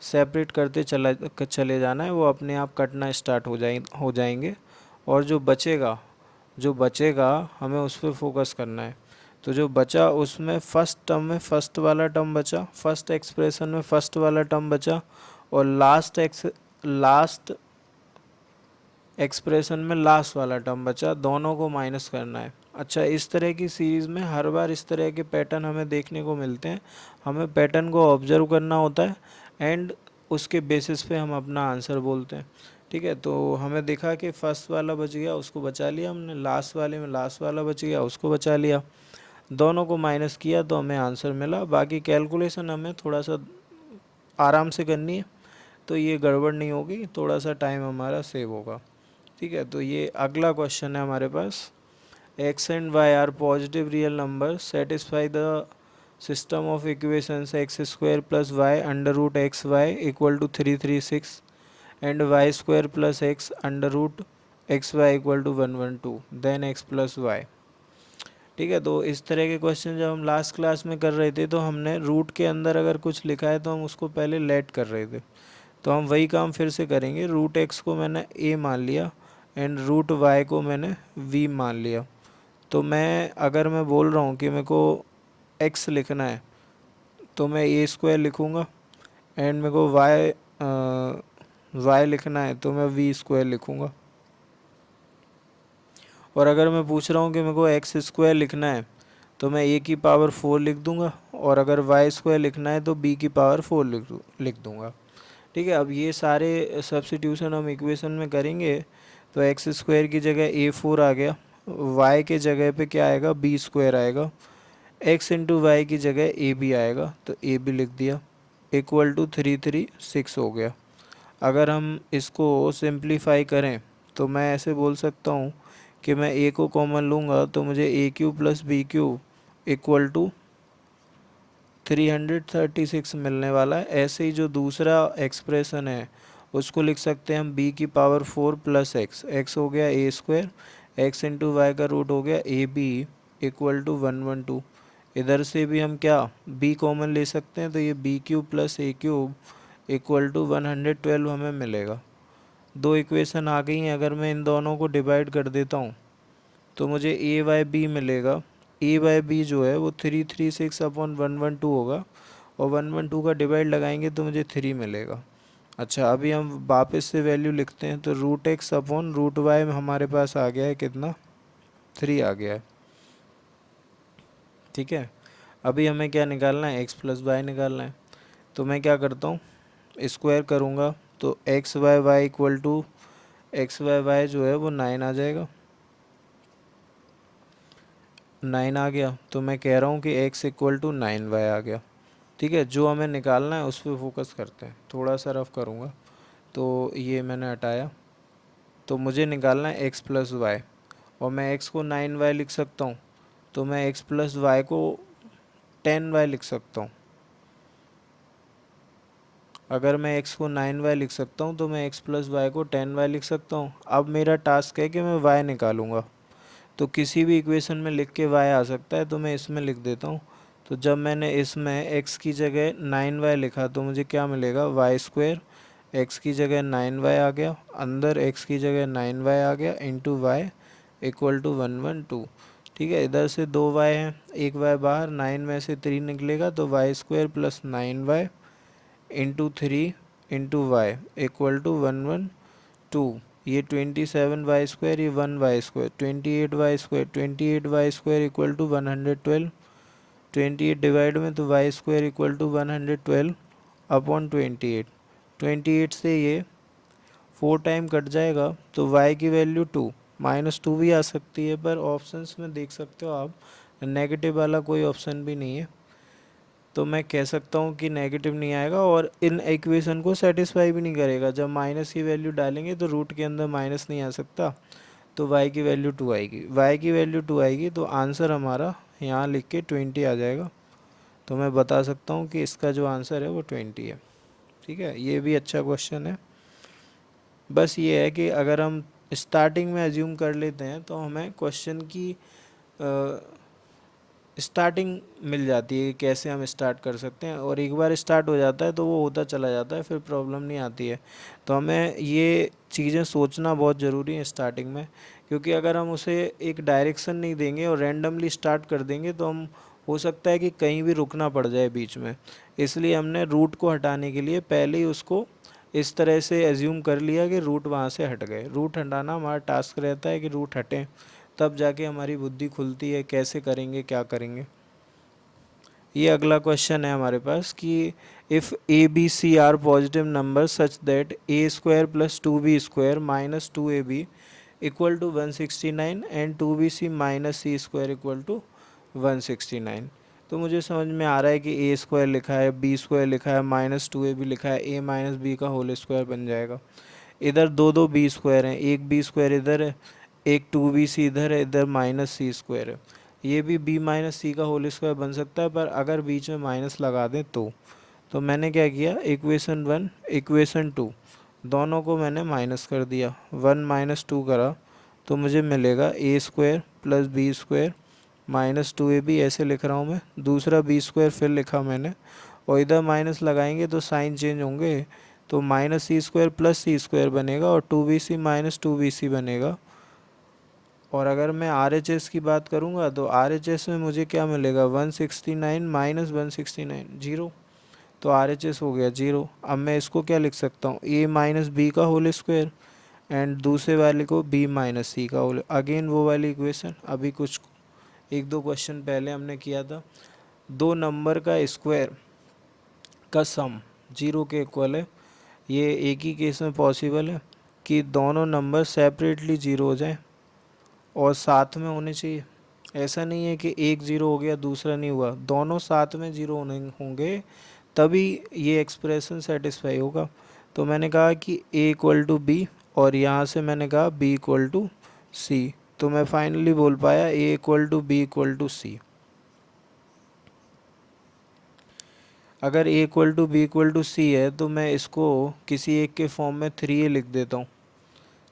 Speaker 1: सेपरेट करते चले जाना है, वो अपने आप कटना स्टार्ट हो जाएंगे। और जो बचेगा हमें उस पर फोकस करना है। तो जो बचा उसमें फर्स्ट टर्म में फर्स्ट वाला टर्म बचा, फर्स्ट एक्सप्रेशन में फर्स्ट वाला टर्म बचा, और लास्ट एक्सप्रेशन में लास्ट वाला टर्म बचा, दोनों को माइनस करना है। अच्छा, इस तरह की सीरीज़ में हर बार इस तरह के पैटर्न हमें देखने को मिलते हैं। हमें पैटर्न को ऑब्जर्व करना होता है एंड उसके बेसिस पे हम अपना आंसर बोलते हैं। ठीक है, तो हमें देखा कि फर्स्ट वाला बच गया, उसको बचा लिया हमने, लास्ट वाले में लास्ट वाला बच गया, उसको बचा लिया, दोनों को माइनस किया तो हमें आंसर मिला। बाकी कैलकुलेशन हमें थोड़ा सा आराम से करनी है, तो ये गड़बड़ नहीं होगी, थोड़ा सा टाइम हमारा सेव होगा। ठीक है, तो ये अगला क्वेश्चन है हमारे पास। X and Y are positive real number, satisfy the system of equations X square plus Y under root X Y equal to 336 and Y square plus X under root X Y equal to 112 then X plus Y. ठीक है, तो इस तरह के question जब हम last class में कर रहे थे तो हमने रूट के अंदर अगर कुछ लिखा है तो हम उसको पहले लेट कर रहे थे। तो हम वही काम फिर से करेंगे। रूट एक्स को मैंने ए मान लिया एंड रूट वाई को मैंने वी मान लिया। तो अगर मैं बोल रहा हूँ कि मेरे को एक्स लिखना है तो मैं ए स्क्वायर लिखूँगा, एंड मेरे को वाई लिखना है तो मैं वी स्क्वायर लिखूँगा। और अगर मैं पूछ रहा हूँ कि मेरे को एक्स स्क्वायर लिखना है तो मैं ए की पावर 4 लिख दूँगा, और अगर वाई स्क्वायर लिखना है तो बी की पावर 4 लिख दूँगा। ठीक है, अब ये सारे सब्स्टिट्यूशन हम इक्वेशन में करेंगे तो एक्स स्क्वायर की जगह A4 आ गया, वाई के जगह पे क्या आएगा, बी स्क्वायर आएगा, एक्स इंटू वाई की जगह ए बी आएगा तो ए बी लिख दिया, इक्वल टू 336 हो गया। अगर हम इसको सिंप्लीफाई करें तो मैं ऐसे बोल सकता हूँ कि मैं ए को कॉमन लूँगा तो मुझे A³ plus B³ equal to 336 मिलने वाला है। ऐसे ही जो दूसरा एक्सप्रेशन है उसको लिख सकते हैं हम बी की पावर 4 प्लस एक्स, एक्स हो गया ए स्क्वायर, एक्स इंटू वाई का रूट हो गया ए बी इक्वल टू 112। इधर से भी हम क्या बी कॉमन ले सकते हैं, तो ये B³ plus A³ equal to 112 हमें मिलेगा। दो इक्वेशन आ गई हैं। अगर मैं इन दोनों को डिवाइड कर देता हूँ तो मुझे A/B मिलेगा। A/B जो है वो 336/112 होगा, और 112 का डिवाइड लगाएंगे तो मुझे 3 मिलेगा। अच्छा, अभी हम वापस से वैल्यू लिखते हैं, तो √x/√y में हमारे पास आ गया है कितना, 3 आ गया है। ठीक है, अभी हमें क्या निकालना है, x प्लस वाई निकालना है। तो मैं क्या करता हूँ, स्क्वायर करूँगा तो x/y इक्वल टू x/y जो है वो 9 आ जाएगा। 9 आ गया, तो मैं कह रहा हूँ कि x इक्वल टू 9y आ गया। ठीक है, जो हमें निकालना है उस पर फोकस करते हैं, थोड़ा सा रफ करूँगा। तो ये मैंने हटाया, तो मुझे निकालना है x प्लस वाई, और मैं x को 9y लिख सकता हूँ, तो मैं x प्लस वाई को 10y लिख सकता हूँ। अगर मैं x को 9y लिख सकता हूँ तो मैं x प्लस वाई को 10y लिख सकता हूँ। अब मेरा टास्क है कि मैं y निकालूंगा, तो किसी भी इक्वेशन में लिख के y आ सकता है, तो मैं इसमें लिख देता हूँ। तो जब मैंने इसमें x की जगह 9y लिखा तो मुझे क्या मिलेगा, वाई स्क्वायर, x की जगह 9y आ गया, अंदर x की जगह 9y आ गया इंटू वाई इक्वल टू 112। ठीक है, इधर से 2y है, एक y बाहर, 9 में से 3 निकलेगा तो y square plus 9y into 3 into y equal to 112। ये 27y स्क्वायर, ये 1y square, 28y square, 28y square equal to 112। 28 divide में तो y square equal to 112 upon 28। 28 से ये 4 टाइम कट जाएगा तो y की वैल्यू 2, -2 भी आ सकती है, पर ऑप्शंस में देख सकते हो आप नेगेटिव वाला कोई ऑप्शन भी नहीं है, तो मैं कह सकता हूँ कि नेगेटिव नहीं आएगा और इन इक्वेशन को सेटिस्फाई भी नहीं करेगा। जब माइनस की वैल्यू डालेंगे तो रूट के अंदर माइनस नहीं आ सकता, तो y की वैल्यू 2 आएगी, y की वैल्यू 2 आएगी, तो आंसर हमारा यहाँ लिख के 20 आ जाएगा। तो मैं बता सकता हूँ कि इसका जो आंसर है वो 20 है। ठीक है, ये भी अच्छा क्वेश्चन है। बस ये है कि अगर हम स्टार्टिंग में एज्यूम कर लेते हैं तो हमें क्वेश्चन की स्टार्टिंग मिल जाती है कि कैसे हम स्टार्ट कर सकते हैं, और एक बार स्टार्ट हो जाता है तो वो होता चला जाता है, फिर प्रॉब्लम नहीं आती है। तो हमें ये चीज़ें सोचना बहुत ज़रूरी है स्टार्टिंग में, क्योंकि अगर हम उसे एक डायरेक्शन नहीं देंगे और रैंडमली स्टार्ट कर देंगे तो हम हो सकता है कि कहीं भी रुकना पड़ जाए बीच में। इसलिए हमने रूट को हटाने के लिए पहले ही उसको इस तरह से एज्यूम कर लिया कि रूट वहाँ से हट गए। रूट हटाना हमारा टास्क रहता है कि रूट हटें, तब जाके हमारी बुद्धि खुलती है कैसे करेंगे, क्या करेंगे। ये अगला क्वेश्चन है हमारे पास कि if A B C are positive number such that A square plus 2b square minus 2ab equal to 169 and 2bc minus C square equal to 169। तो मुझे समझ में आ रहा है कि ए स्क्वायर लिखा है, बी स्क्वायर लिखा है, माइनस 2ab लिखा है, ए माइनस बी का होल स्क्वायर बन जाएगा। इधर दो दो बी स्क्वायर हैं, एक बी स्क्वायर इधर है, एक 2bc इधर है, इधर माइनस सी स्क्वायर है। ये भी b माइनस सी का होल स्क्वायर बन सकता है, पर अगर बीच में माइनस लगा दें तो मैंने क्या किया, इक्वेशन 1 इक्वेशन 2 दोनों को मैंने माइनस कर दिया, 1 माइनस 2 करा तो मुझे मिलेगा A square plus B square minus 2ab, ऐसे लिख रहा हूँ मैं। दूसरा बी स्क्वायर फिर लिखा मैंने, और इधर माइनस लगाएंगे तो साइन चेंज होंगे, तो minus C square plus C square बनेगा और 2bc माइनस 2bc बनेगा। और अगर मैं RHS की बात करूँगा तो RHS में मुझे क्या मिलेगा, 169 माइनस 169 जीरो, तो RHS हो गया जीरो। अब मैं इसको क्या लिख सकता हूँ, a माइनस बी का होल स्क्वायर एंड दूसरे वाले को b माइनस सी का होल, अगेन वो वाली इक्वेशन अभी कुछ एक दो क्वेश्चन पहले हमने किया था। दो नंबर का स्क्वायर का सम जीरो के इक्वल है, ये एक ही केस में पॉसिबल है कि दोनों नंबर सेपरेटली जीरो हो जाए और साथ में होने चाहिए। ऐसा नहीं है कि एक ज़ीरो हो गया दूसरा नहीं हुआ, दोनों साथ में ज़ीरो होने होंगे तभी ये एक्सप्रेशन सेटिस्फाई होगा। तो मैंने कहा कि a इक्वल टू बी, और यहाँ से मैंने कहा b इक्वल टू सी, तो मैं फाइनली बोल पाया a equal to B equal to C. अगर a equal to B equal to C है तो मैं इसको किसी एक के फॉर्म में 3a लिख देता हूँ।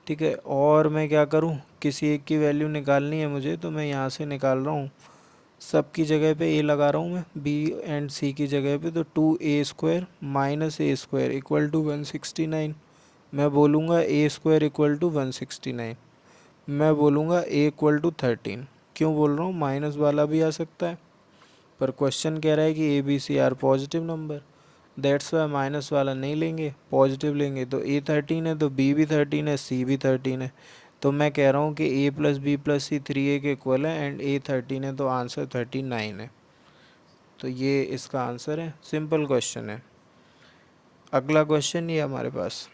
Speaker 1: ठीक है, और मैं क्या करूँ, किसी एक की वैल्यू निकालनी है मुझे, तो मैं यहाँ से निकाल रहा हूँ, सब की जगह पे a लगा रहा हूँ मैं, b एंड c की जगह पे, तो 2a square minus a square equal to 169। मैं बोलूँगा a स्क्वायर इक्वल टू 169, मैं बोलूँगा a इक्वल टू 13। क्यों बोल रहा हूँ, माइनस वाला भी आ सकता है, पर क्वेश्चन कह रहा है कि A B C are positive number, that's y minus वाला नहीं लेंगे, पॉजिटिव लेंगे। तो ए 13 है तो बी भी 13 है, सी भी 13 है, तो मैं कह रहा हूँ कि ए प्लस बी प्लस सी 3a के इक्वल है एंड ए 13 है, तो आंसर 39 है। तो ये इसका आंसर है, सिंपल क्वेश्चन है। अगला क्वेश्चन ये हमारे पास,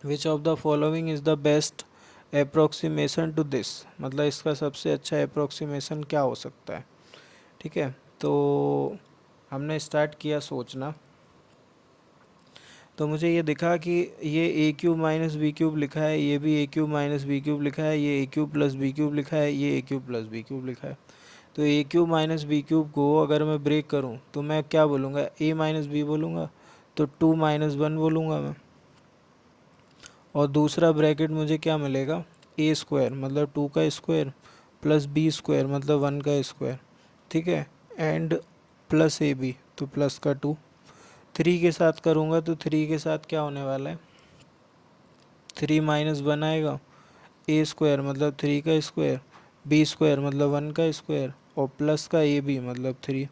Speaker 1: which of the following is the best approximation to this, मतलब इसका सबसे अच्छा अप्रोक्सीमेशन क्या हो सकता है। ठीक है, तो हमने स्टार्ट किया सोचना, तो मुझे ये दिखा कि ये ए क्यूब माइनस बी क्यूब लिखा है, ये भी ए क्यूब माइनस बी क्यूब लिखा है, ये ए क्यूब प्लस बी क्यूब लिखा है, ये ए क्यूब प्लस बी क्यूब लिखा है। तो ए क्यूब माइनस बी क्यूब को अगर मैं ब्रेक करूं तो मैं क्या बोलूँगा, ए माइनस बी बोलूँगा, तो 2 माइनस 1 बोलूँगा मैं। और दूसरा ब्रैकेट मुझे क्या मिलेगा, ए स्क्वायर मतलब 2 का स्क्वायर प्लस बी स्क्वायर मतलब 1 का स्क्वायर, ठीक है, एंड प्लस ए बी तो प्लस का 2। 3 के साथ करूँगा तो 3 के साथ क्या होने वाला है, 3 माइनस 1 आएगा, ए स्क्वायर मतलब 3 का स्क्वायर, बी स्क्वायर मतलब 1 का स्क्वायर, और प्लस का ए बी मतलब 3,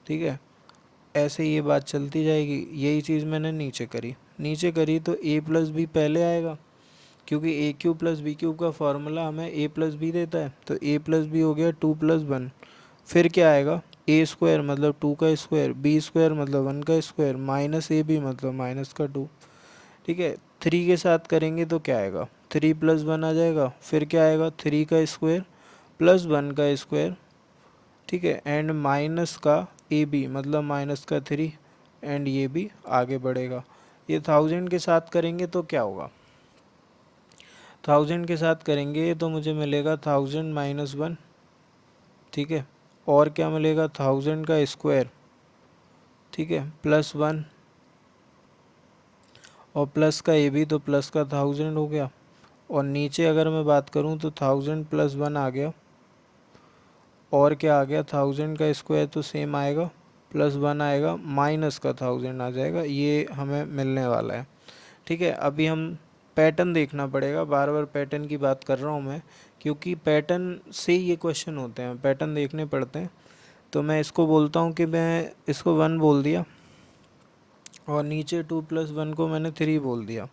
Speaker 1: ठीक है। ऐसे ये बात चलती जाएगी। यही चीज़ मैंने नीचे करी तो ए प्लस बी पहले आएगा, क्योंकि ए क्यूब प्लस बी क्यूब का फॉर्मूला हमें ए प्लस बी देता है, तो ए प्लस बी हो गया 2 प्लस 1। फिर क्या आएगा, ए स्क्वायर मतलब 2 का स्क्वायर, बी स्क्वायर मतलब 1 का स्क्वायर, माइनस ए बी मतलब माइनस का 2, ठीक है। 3 के साथ करेंगे तो क्या आएगा, 3 प्लस 1 आ जाएगा, फिर क्या आएगा 3 का स्क्वायर प्लस 1 का स्क्वायर, ठीक है, एंड माइनस का ए बी मतलब माइनस का 3, एंड ये भी आगे बढ़ेगा। ये 1000 के साथ करेंगे तो क्या होगा, 1000 के साथ करेंगे तो मुझे मिलेगा 1000 माइनस 1, ठीक है, और क्या मिलेगा 1000 का स्क्वायर, ठीक है, प्लस 1, और प्लस का ए बी तो प्लस का 1000 हो गया। और नीचे अगर मैं बात करूं तो 1000 प्लस 1 आ गया, और क्या आ गया 1000 का स्क्वायर तो सेम आएगा, प्लस 1 आएगा, माइनस का 1000 आ जाएगा, ये हमें मिलने वाला है, ठीक है। अभी हम पैटर्न देखना पड़ेगा, बार बार पैटर्न की बात कर रहा हूँ मैं, क्योंकि पैटर्न से ही ये क्वेश्चन होते हैं, पैटर्न देखने पड़ते हैं। तो मैं इसको बोलता हूँ कि मैं इसको 1 बोल दिया, और नीचे 2 प्लस 1 को मैंने 3 बोल दिया,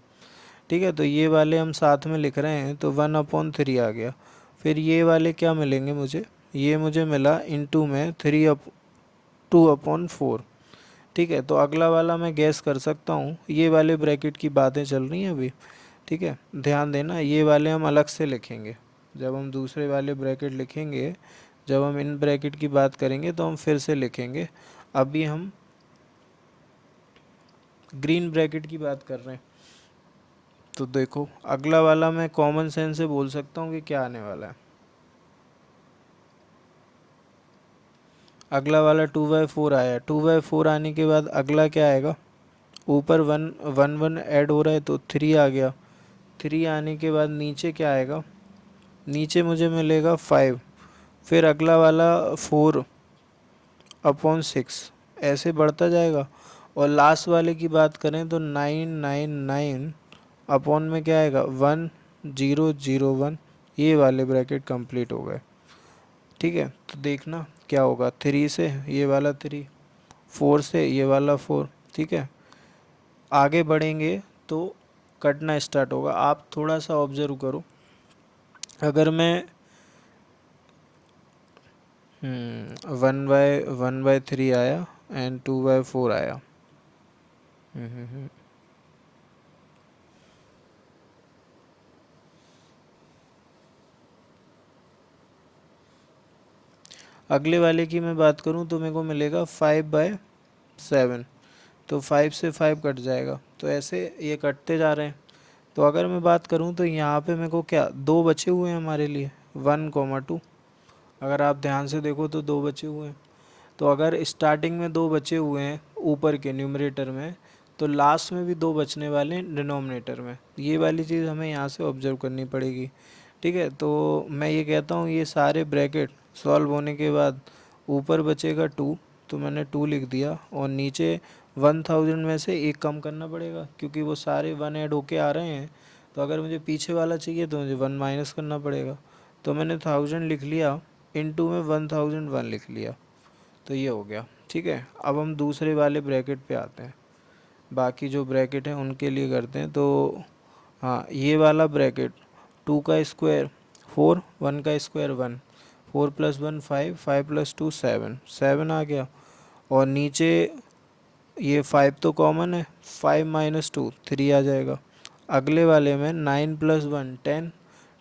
Speaker 1: ठीक है। तो ये वाले हम साथ में लिख रहे हैं तो 1/3 आ गया। फिर ये वाले क्या मिलेंगे मुझे, ये मुझे मिला इनटू में 2/4, ठीक है। तो अगला वाला मैं गैस कर सकता हूँ, ये वाले ब्रैकेट की बातें चल रही हैं अभी, ठीक है। ध्यान देना, ये वाले हम अलग से लिखेंगे, जब हम दूसरे वाले ब्रैकेट लिखेंगे, जब हम इन ब्रैकेट की बात करेंगे तो हम फिर से लिखेंगे। अभी हम ग्रीन ब्रैकेट की बात कर रहे हैं। तो देखो अगला वाला मैं कॉमन सेंस से बोल सकता हूँ कि क्या आने वाला है। अगला वाला 2/4 आया, 2/4 आने के बाद अगला क्या आएगा, ऊपर 1 ऐड हो रहा है तो 3 आ गया। 3 आने के बाद नीचे क्या आएगा, नीचे मुझे मिलेगा 5। फिर अगला वाला 4/6, ऐसे बढ़ता जाएगा। और लास्ट वाले की बात करें तो 999 अपॉन में क्या आएगा 1001, ये वाले ब्रैकेट कंप्लीट हो गए, ठीक है। तो देखना क्या होगा, 3 से ये वाला 3, 4 से ये वाला 4, ठीक है। आगे बढ़ेंगे तो कटना स्टार्ट होगा, आप थोड़ा सा ऑब्जर्व करो। अगर मैं 1/3 आया एंड 2/4 आया, हम्म। अगले वाले की मैं बात करूं तो मेरे को मिलेगा 5/7, तो 5 से 5 कट जाएगा, तो ऐसे ये कटते जा रहे हैं। तो अगर मैं बात करूं तो यहाँ पे मेरे को क्या दो बचे हुए हैं हमारे लिए, 1,2। अगर आप ध्यान से देखो तो दो बचे हुए हैं। तो अगर स्टार्टिंग में दो बचे हुए हैं ऊपर के न्यूमरेटर में, तो लास्ट में भी दो बचने वाले हैं डिनोमिनेटर में। ये वाली चीज़ हमें यहाँ से ऑब्जर्व करनी पड़ेगी, ठीक है। तो मैं ये कहता हूँ ये सारे ब्रैकेट सॉल्व होने के बाद ऊपर बचेगा 2, तो मैंने 2 लिख दिया, और नीचे 1000 में से एक कम करना पड़ेगा, क्योंकि वो सारे 1 ऐड होके आ रहे हैं। तो अगर मुझे पीछे वाला चाहिए तो मुझे 1 माइनस करना पड़ेगा। तो मैंने 1000 लिख लिया, इनटू में 1001 लिख लिया, तो ये हो गया, ठीक है। अब हम दूसरे वाले ब्रैकेट पे आते हैं, बाकी जो ब्रैकेट हैं उनके लिए करते हैं। तो हाँ, ये वाला ब्रैकेट 2 का स्क्वायर 4, 1 का स्क्वायर 1, 4 प्लस 1 5, 5 प्लस 2 7, 7 आ गया। और नीचे ये 5 तो कॉमन है, 5 माइनस 2 3 आ जाएगा। अगले वाले में 9 plus 1 10,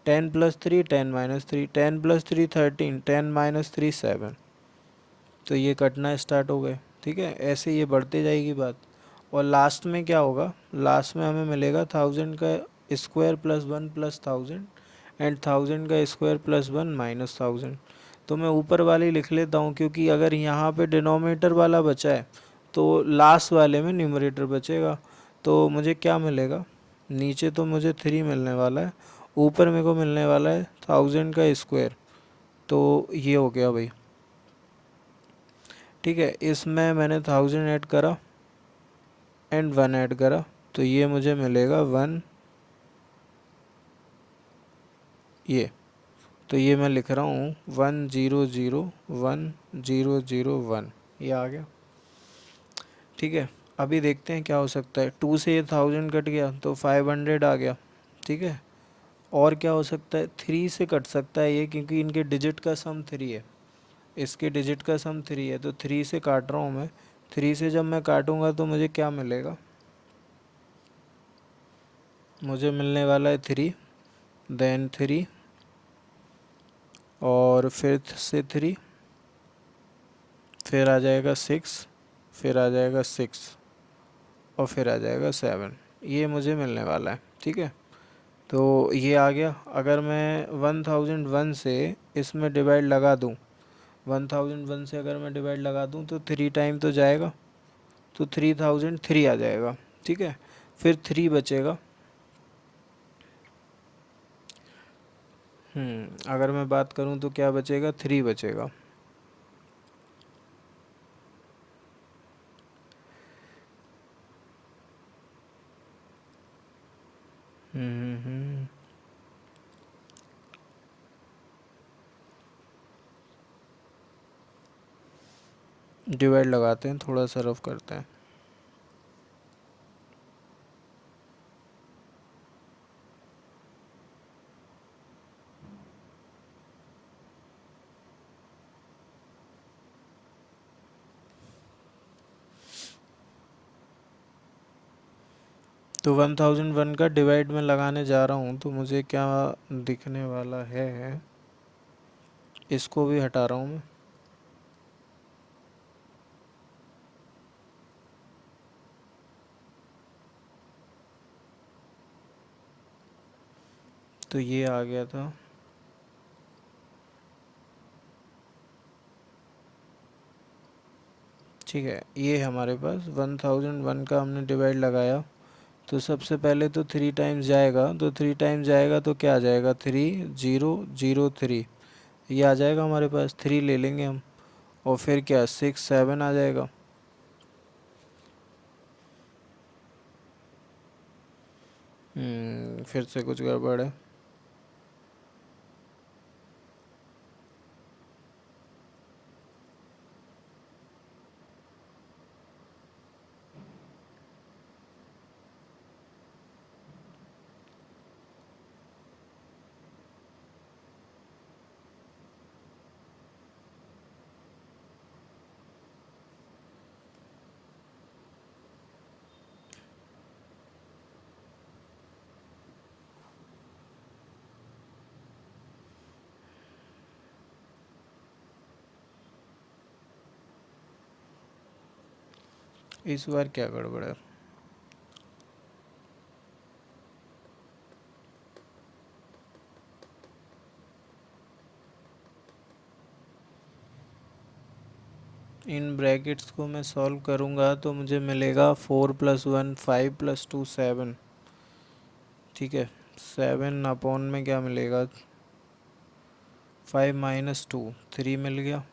Speaker 1: 10 plus 3 10 minus 3, 10 plus 3 13, 10 minus 3 7। तो ये कटना स्टार्ट हो गए, ठीक है। ऐसे ये बढ़ते जाएगी बात। और लास्ट में क्या होगा, लास्ट में हमें मिलेगा 1000 का स्क्वायर प्लस 1 प्लस 1000 एंड 1000 का स्क्वायर प्लस 1 माइनस 1000। तो मैं ऊपर वाली लिख लेता हूँ, क्योंकि अगर यहाँ पे डिनोमिनेटर वाला बचा है तो लास्ट वाले में न्यूमरेटर बचेगा। तो मुझे क्या मिलेगा, नीचे तो मुझे 3 मिलने वाला है, ऊपर मेरे को मिलने वाला है 1000 का स्क्वायर। तो ये हो गया भाई, ठीक है। इसमें मैंने 1000 ऐड करा एंड 1 ऐड करा, तो ये मुझे मिलेगा 1 ये। तो ये मैं लिख रहा हूँ 1001 ये आ गया, ठीक है। अभी देखते हैं क्या हो सकता है। 2 से ये 1000 कट गया तो 500 आ गया, ठीक है। और क्या हो सकता है, 3 से कट सकता है ये, क्योंकि इनके डिजिट का सम 3 है, इसके डिजिट का सम 3 है, तो 3 से काट रहा हूँ मैं। 3 से जब मैं काटूंगा तो मुझे क्या मिलेगा, मुझे मिलने वाला है 3, देन 3 और फिर 3, फिर आ जाएगा 6, फिर आ जाएगा 6 और फिर आ जाएगा 7। ये मुझे मिलने वाला है, ठीक है। तो ये आ गया। अगर मैं 1001 से इसमें डिवाइड लगा दूँ, 1001 से अगर मैं डिवाइड लगा दूँ तो 3 टाइम तो जाएगा, तो 3003 आ जाएगा, ठीक है। फिर 3 बचेगा। अगर मैं बात करूँ तो क्या बचेगा, 3 बचेगा। डिवाइड लगाते हैं, थोड़ा सा रफ करते हैं। तो 1001 का डिवाइड में लगाने जा रहा हूँ, तो मुझे क्या दिखने वाला है, इसको भी हटा रहा हूँ मैं। तो ये आ गया था, ठीक है। ये हमारे पास 1001 का हमने डिवाइड लगाया, तो सबसे पहले तो 3 टाइम्स जाएगा, तो 3 टाइम्स जाएगा तो क्या आ जाएगा, 3003 ये आ जाएगा हमारे पास। 3 ले लेंगे हम, और फिर क्या 6 7 आ जाएगा। फिर से कुछ गड़बड़ है। इस बार क्या गड़बड़ है, इन ब्रैकेट्स को मैं सॉल्व करूँगा तो मुझे मिलेगा 4 + 1 5 + 2 7, ठीक है। 7 अपॉन में क्या मिलेगा, 5 - 2 3 मिल गया,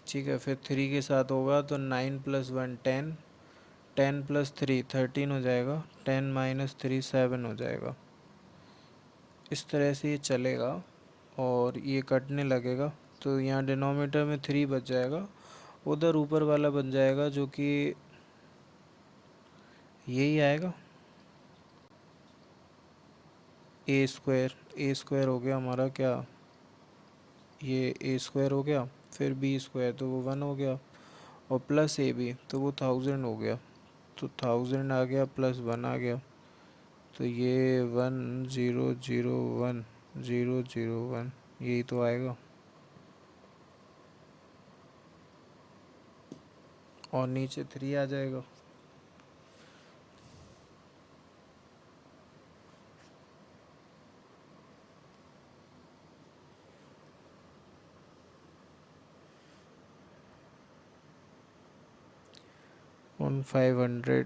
Speaker 1: ठीक है। फिर 3 के साथ होगा तो 9 + 1 10, 10 + 3 13 हो जाएगा, 10 - 3 7 हो जाएगा। इस तरह से ये चलेगा और ये कटने लगेगा, तो यहाँ डिनोमिनेटर में 3 बच जाएगा, उधर ऊपर वाला बन जाएगा जो कि यही आएगा, ए स्क्वायर हो गया हमारा क्या, ये ए स्क्वायर हो गया, फिर बी स्क्वायर तो वो 1 हो गया, और प्लस ए बी तो वो 1000 हो गया, तो 1000 आ गया प्लस 1 आ गया, तो ये 1001 यही तो आएगा। और नीचे 3 आ जाएगा। अपॉन 500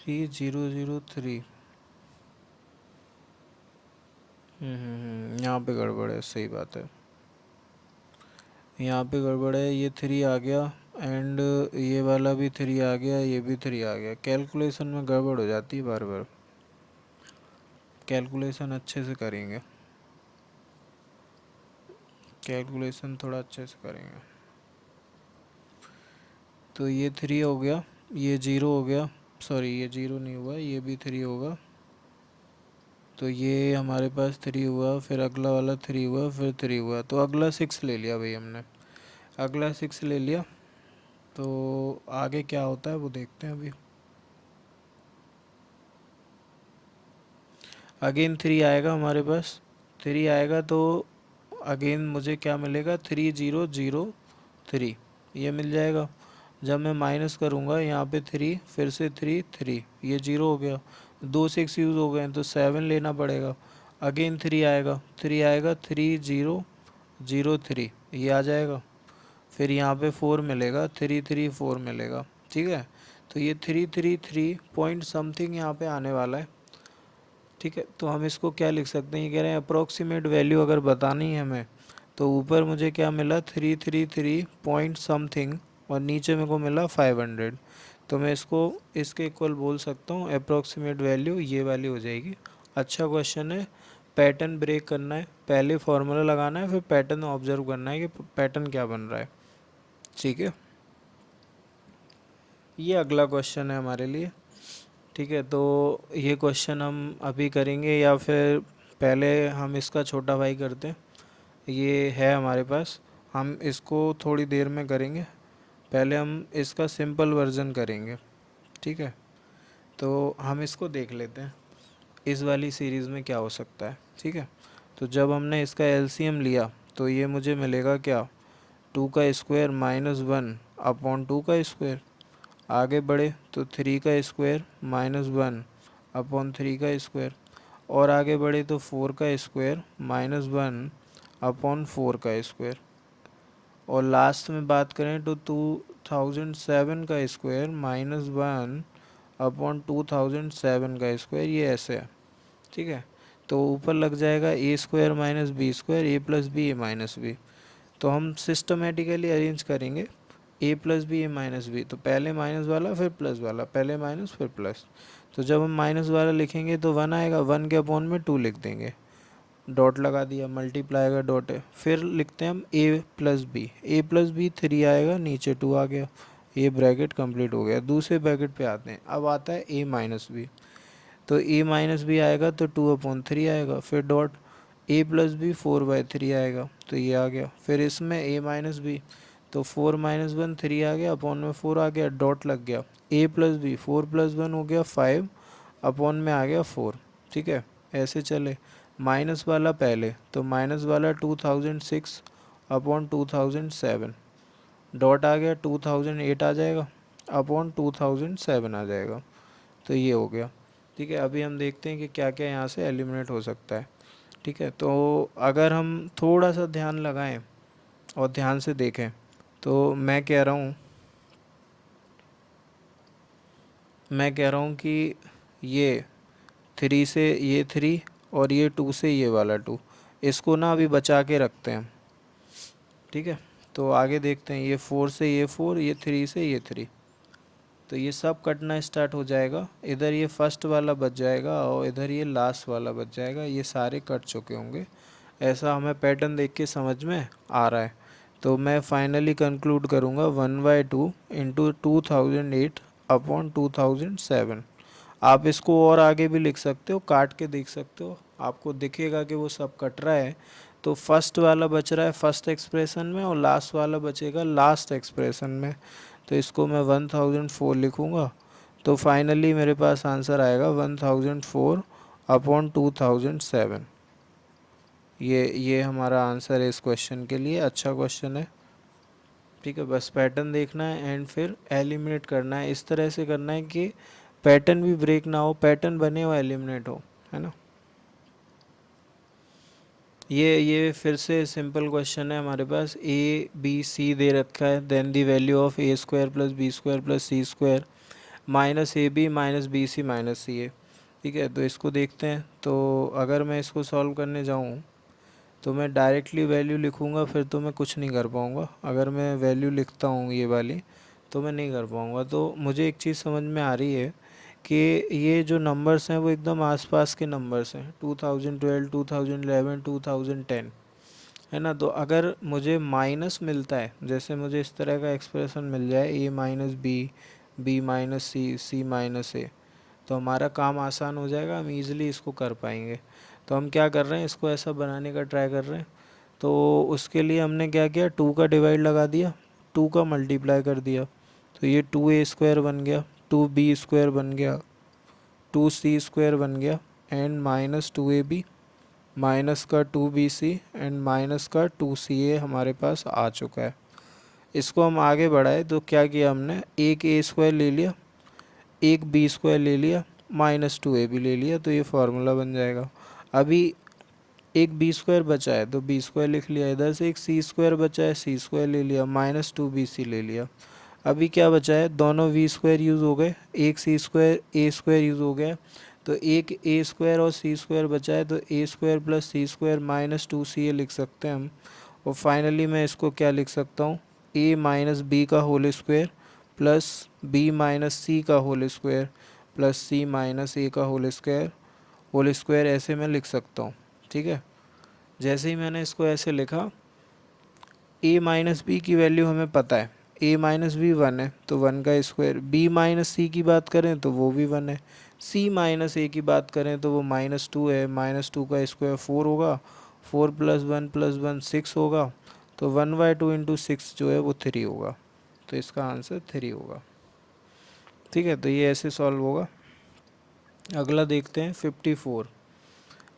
Speaker 1: 3003। यहाँ पे गड़बड़ है, सही बात है, यहाँ पे गड़बड़ है, ये 3 आ गया एंड ये वाला भी 3 आ गया, ये भी 3 आ गया। कैलकुलेशन में गड़बड़ हो जाती है बार बार, कैलकुलेशन अच्छे से करेंगे, कैलकुलेशन थोड़ा अच्छे से करेंगे। तो ये 3 हो गया, ये 0 हो गया, सॉरी ये 0 नहीं हुआ, ये भी 3 होगा। तो ये हमारे पास 3 हुआ, फिर अगला वाला 3 हुआ, फिर 3 हुआ, तो अगला 6 ले लिया भाई हमने, अगला 6 ले लिया। तो आगे क्या होता है वो देखते हैं अभी। अगेन 3 आएगा हमारे पास, 3 आएगा तो अगेन मुझे क्या मिलेगा, 3003 ये मिल जाएगा। जब मैं माइनस करूँगा यहाँ पे 3, फिर से 3 3, ये 0 हो गया, 2 6 यूज़ हो गए तो 7 लेना पड़ेगा। अगेन 3 आएगा, 3 आएगा, 3003 ये आ जाएगा। फिर यहाँ पे 4 मिलेगा, 334 मिलेगा, ठीक है। तो ये 333 पॉइंट समथिंग यहाँ पे आने वाला है, ठीक है। तो हम इसको क्या लिख सकते हैं, ये कह रहे हैं अप्रोक्सीमेट वैल्यू अगर बतानी है हमें, तो ऊपर मुझे क्या मिला 333 पॉइंट समथिंग और नीचे मेरे को मिला 500। तो मैं इसको इसके इक्वल बोल सकता हूँ, अप्रोक्सीमेट वैल्यू ये वाली हो जाएगी। अच्छा क्वेश्चन है, पैटर्न ब्रेक करना है, पहले फॉर्मूला लगाना है, फिर पैटर्न ऑब्जर्व करना है कि पैटर्न क्या बन रहा है, ठीक है। ये अगला क्वेश्चन है हमारे लिए, ठीक है। तो ये क्वेश्चन हम अभी करेंगे या फिर पहले हम इसका छोटा भाई करते हैं, ये है हमारे पास, हम इसको थोड़ी देर में करेंगे। पहले हम इसका सिंपल वर्जन करेंगे, ठीक है। तो हम इसको देख लेते हैं इस वाली सीरीज़ में क्या हो सकता है, ठीक है। तो जब हमने इसका एलसीएम लिया तो ये मुझे मिलेगा क्या, 2 का स्क्वायर माइनस 1 अपॉन 2 का स्क्वायर। आगे बढ़े तो 3 का स्क्वायर माइनस 1 अपॉन 3 का स्क्वायर। और आगे बढ़े तो 4 का स्क्वायर माइनस 1 अपॉन 4 का स्क्वायर। और लास्ट में बात करें तो 2007 का स्क्वायर माइनस 1 अपॉन 2007 का स्क्वायर, ये ऐसे है, ठीक है। तो ऊपर लग जाएगा ए square minus B square, A plus B A minus B. तो हम सिस्टमेटिकली अरेंज करेंगे, ए plus B A minus B, तो पहले माइनस वाला फिर प्लस वाला, पहले माइनस फिर प्लस। तो जब हम माइनस वाला लिखेंगे तो 1 आएगा, 1 के अपॉन में 2 लिख देंगे, डॉट लगा दिया, मल्टीप्लाई का डॉट है। फिर लिखते हैं हम ए प्लस बी 3 आएगा, नीचे 2 आ गया, ये ब्रैकेट कंप्लीट हो गया। दूसरे ब्रैकेट पे आते हैं, अब आता है ए माइनस बी। तो ए माइनस बी आएगा तो 2/3 आएगा, फिर डॉट ए प्लस बी 4/3 आएगा, तो ये आ गया। फिर इसमें ए माइनस बी, तो 4 माइनस 1 3 आ गया, अपॉन में 4 आ गया, डॉट लग गया। ए प्लस बी 4 प्लस 1 हो गया 5, अपॉन में आ गया 4, ठीक है। ऐसे चले, माइनस वाला पहले, तो माइनस वाला 2006 अपॉन 2007, डॉट आ गया 2008 आ जाएगा, अपॉन 2007 आ जाएगा। तो ये हो गया, ठीक है। अभी हम देखते हैं कि क्या क्या यहाँ से एलिमिनेट हो सकता है, ठीक है। तो अगर हम थोड़ा सा ध्यान लगाएं और ध्यान से देखें तो मैं कह रहा हूँ कि ये 3 से ये 3 और ये 2 से ये वाला 2, इसको ना अभी बचा के रखते हैं, ठीक है। तो आगे देखते हैं, ये 4 से ये 4, ये 3 से ये 3, तो ये सब कटना स्टार्ट हो जाएगा। इधर ये फर्स्ट वाला बच जाएगा और इधर ये लास्ट वाला बच जाएगा, ये सारे कट चुके होंगे। ऐसा हमें पैटर्न देख के समझ में आ रहा है। तो मैं फाइनली कंक्लूड करूँगा 1/2 इंटू 2008 अपॉन 2007। आप इसको और आगे भी लिख सकते हो, काट के देख सकते हो, आपको दिखेगा कि वो सब कट रहा है। तो फर्स्ट वाला बच रहा है फर्स्ट एक्सप्रेशन में और लास्ट वाला बचेगा लास्ट एक्सप्रेशन में। तो इसको मैं 1004 लिखूँगा। तो फाइनली मेरे पास आंसर आएगा 1004 अपॉन 2007। ये हमारा आंसर है इस क्वेश्चन के लिए। अच्छा क्वेश्चन है। ठीक है, बस पैटर्न देखना है एंड फिर एलिमिनेट करना है। इस तरह से करना है कि पैटर्न भी ब्रेक ना हो, पैटर्न बने हो एलिमिनेट हो, है ना। ये फिर से सिंपल क्वेश्चन है हमारे पास। ए बी सी दे रखा है, then the value of A square plus B square plus C square minus A B minus B C minus C A. ठीक है, तो इसको देखते हैं। तो अगर मैं इसको सॉल्व करने जाऊँ तो मैं डायरेक्टली वैल्यू लिखूँगा फिर तो मैं कुछ नहीं कर पाऊँगा। अगर मैं वैल्यू लिखता हूँ ये वाली तो मैं नहीं कर पाऊँगा। तो मुझे एक चीज़ समझ में आ रही है कि ये जो नंबर्स हैं वो एकदम आसपास के नंबर्स हैं, 2012, 2011, 2010, है ना। तो अगर मुझे माइनस मिलता है, जैसे मुझे इस तरह का एक्सप्रेशन मिल जाए ए माइनस बी, बी माइनस सी, सी माइनस ए, तो हमारा काम आसान हो जाएगा, हम इजीली इसको कर पाएंगे। तो हम क्या कर रहे हैं, इसको ऐसा बनाने का ट्राई कर रहे हैं। तो उसके लिए हमने क्या किया, 2 का डिवाइड लगा दिया, 2 का मल्टीप्लाई कर दिया, तो ये 2a स्क्वायर बन गया, 2b स्क्वायर बन गया, 2c स्क्वायर बन गया एंड माइनस 2ab माइनस का 2bc एंड माइनस का 2ca हमारे पास आ चुका है। इसको हम आगे बढ़ाए तो क्या किया हमने, एक ए स्क्वायर ले लिया, एक बी स्क्वायर ले लिया, माइनस 2ab ले लिया, तो ये फार्मूला बन जाएगा। अभी एक बी स्क्वायर बचा है तो बी स्क्वायर लिख लिया, इधर से एक सी स्क्वायर बचा है, सी स्क्वायर ले लिया, माइनस 2bc ले लिया। अभी क्या बचा है, दोनों वी स्क्वायर यूज़ हो गए, एक सी स्क्वायर ए स्क्वायर यूज़ हो गया, तो एक ए स्क्वायर और सी स्क्वायर बचा है, तो ए square plus C square minus 2ca लिख सकते हैं हम। और फाइनली मैं इसको क्या लिख सकता हूँ, ए माइनस बी का whole square plus B minus C का whole square plus C minus A का होल स्क्वायर ऐसे मैं लिख सकता हूँ। ठीक है, जैसे ही मैंने इसको ऐसे लिखा, ए माइनस बी की वैल्यू हमें पता है, ए माइनस बी 1 है तो 1 का स्क्वायर, बी माइनस सी की बात करें तो वो भी 1 है, सी माइनस ए की बात करें तो वो -2 है, -2 का स्क्वायर 4 होगा, 4 प्लस 1 6 होगा, तो 1/2 इंटू 6 जो है वो 3 होगा। तो इसका आंसर 3 होगा। ठीक है, तो ये ऐसे सॉल्व होगा। अगला देखते हैं 54।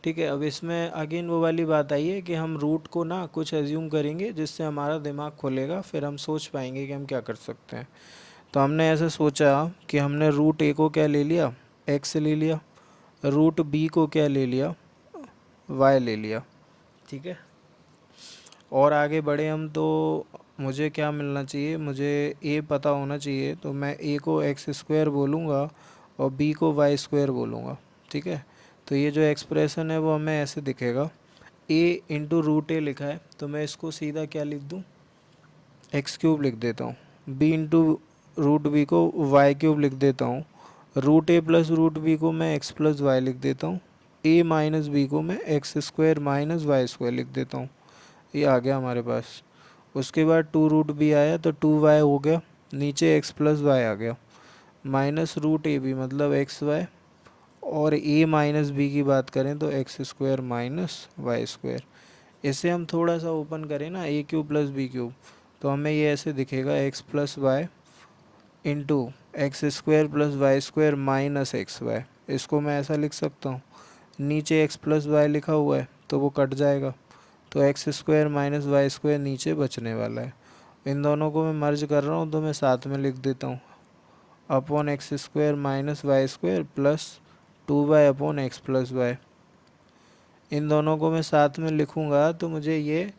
Speaker 1: ठीक है, अब इसमें अगेन वो वाली बात आई है कि हम रूट को ना कुछ एज्यूम करेंगे जिससे हमारा दिमाग खुलेगा, फिर हम सोच पाएंगे कि हम क्या कर सकते हैं। तो हमने ऐसे सोचा कि हमने रूट ए को क्या ले लिया, एक्स ले लिया, रूट बी को क्या ले लिया, वाई ले लिया। ठीक है, और आगे बढ़े हम तो मुझे क्या मिलना चाहिए, मुझे ए पता होना चाहिए, तो मैं ए को एक्स स्क्वायर बोलूँगा और बी को वाई स्क्वायर बोलूँगा। ठीक है, तो ये जो एक्सप्रेशन है वो हमें ऐसे दिखेगा, ए इंटू रूट ए लिखा है तो मैं इसको सीधा क्या लिख दूँ, एक्स क्यूब लिख देता हूँ, बी इंटू रूट बी को वाई क्यूब लिख देता हूँ, रूट ए प्लस रूट बी को मैं एक्स प्लस वाई लिख देता हूँ, ए माइनस बी को मैं x square minus Y square लिख देता हूँ। ये आ गया हमारे पास। उसके बाद 2 रूट बी आया तो 2y हो गया, नीचे x प्लस वाई आ गया, माइनस रूट ए बी मतलब एक्स वाई, और ए माइनस बी की बात करें तो x square minus Y square. इसे हम थोड़ा सा ओपन करें ना, A cube plus B cube, तो हमें ये ऐसे दिखेगा, x plus y into x square plus Y square minus x y. इसको मैं ऐसा लिख सकता हूँ, नीचे एक्स प्लस वाई लिखा हुआ है तो वो कट जाएगा, तो x square minus Y square नीचे बचने वाला है। इन दोनों को मैं मर्ज कर रहा हूँ तो मैं साथ में लिख देता हूँ, upon X square minus Y square plus 2y upon x plus Y. इन दोनों को मैं साथ में लिखूँगा तो मुझे ये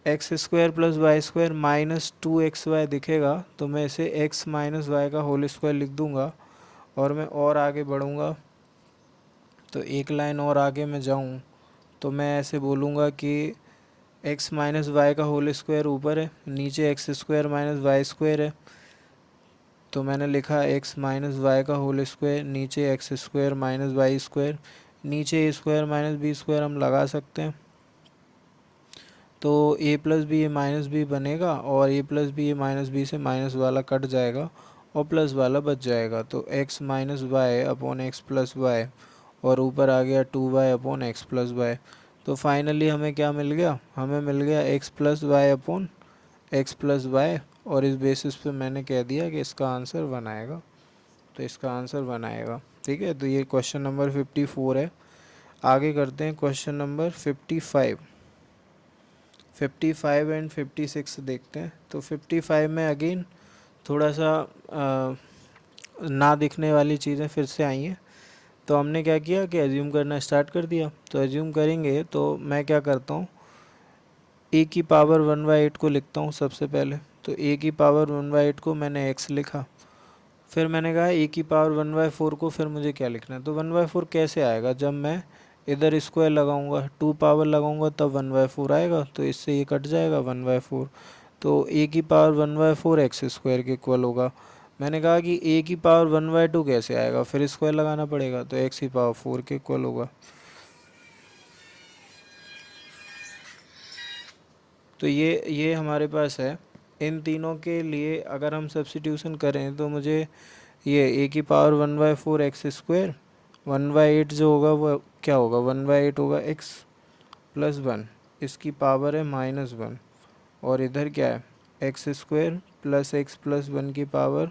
Speaker 1: X square plus Y square minus 2xy दिखेगा, तो मैं इसे x माइनस वाई का होल स्क्वायर लिख दूँगा। और मैं और आगे बढ़ूँगा तो एक लाइन और आगे मैं जाऊँ तो मैं ऐसे बोलूँगा कि x माइनस वाई का होल स्क्वायर ऊपर है, नीचे x square minus Y square है, तो मैंने लिखा x माइनस वाई का होल स्क्वायर, नीचे x square minus Y square, नीचे A square minus B square हम लगा सकते हैं, तो A plus B A minus B बनेगा, और A plus B A minus B से माइनस वाला कट जाएगा, और प्लस वाला बच जाएगा, तो x minus y upon x plus y, और ऊपर आ गया 2y upon x plus y. तो फाइनली हमें क्या मिल गया, हमें मिल गया x plus y upon x plus y, और इस बेसिस पे मैंने कह दिया कि इसका आंसर 1 आएगा, तो इसका आंसर 1 आएगा। ठीक है, तो ये क्वेश्चन नंबर 54 है। आगे करते हैं क्वेश्चन नंबर 55। 55 एंड 56 देखते हैं। तो 55 में अगेन थोड़ा सा ना दिखने वाली चीज़ें फिर से आई हैं। तो हमने क्या किया कि एज्यूम करना स्टार्ट कर दिया। तो एज्यूम करेंगे तो मैं क्या करता हूँ, ए की पावर 1/8 को लिखता हूँ सबसे पहले। तो ए की पावर 1/8 को मैंने x लिखा। फिर मैंने कहा ए की पावर 1/4 को फिर मुझे क्या लिखना है। तो 1/4 कैसे आएगा, जब मैं इधर स्क्वायर लगाऊंगा, 2 पावर लगाऊंगा तब 1/4 आएगा, तो इससे ये कट जाएगा 1/4। तो ए की पावर 1/4 एक्स स्क्वायर के इक्वल होगा। मैंने कहा कि ए की पावर 1/2 कैसे आएगा, फिर स्क्वायर लगाना पड़ेगा, तो एक्स की पावर 4 के इक्वल होगा। तो ये हमारे पास है। इन तीनों के लिए अगर हम सब्स्टिट्यूशन करें तो मुझे ये ए की पावर 1/4 एक्स स्क्वायर 1/8 जो होगा वो क्या होगा, 1/8 होगा एक्स प्लस 1, इसकी पावर है -1, और इधर क्या है x square plus X plus 1 की पावर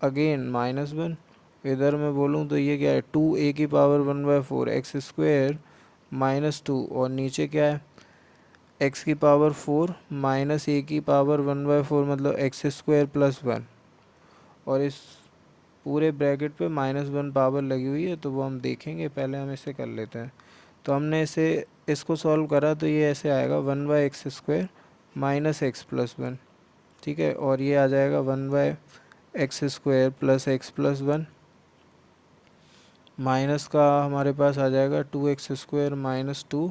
Speaker 1: अगेन -1। इधर मैं बोलूँ तो ये क्या है 2 ए की पावर 1/4 एक्स स्क्वायर -2, और नीचे क्या है एक्स की पावर 4 माइनस ए की पावर 1/4 मतलब एक्स स्क्वायर प्लस 1, और इस पूरे ब्रैकेट पे -1 पावर लगी हुई है, तो वो हम देखेंगे, पहले हम इसे कर लेते हैं। तो हमने इसको सॉल्व करा तो ये ऐसे आएगा 1/एक्स स्क्वायर माइनस एक्स प्लस 1। ठीक है, और ये आ जाएगा 1/एक्स स्क्वायर प्लस एक्स प्लस 1, माइनस का हमारे पास आ जाएगा 2x स्क्वायर माइनस 2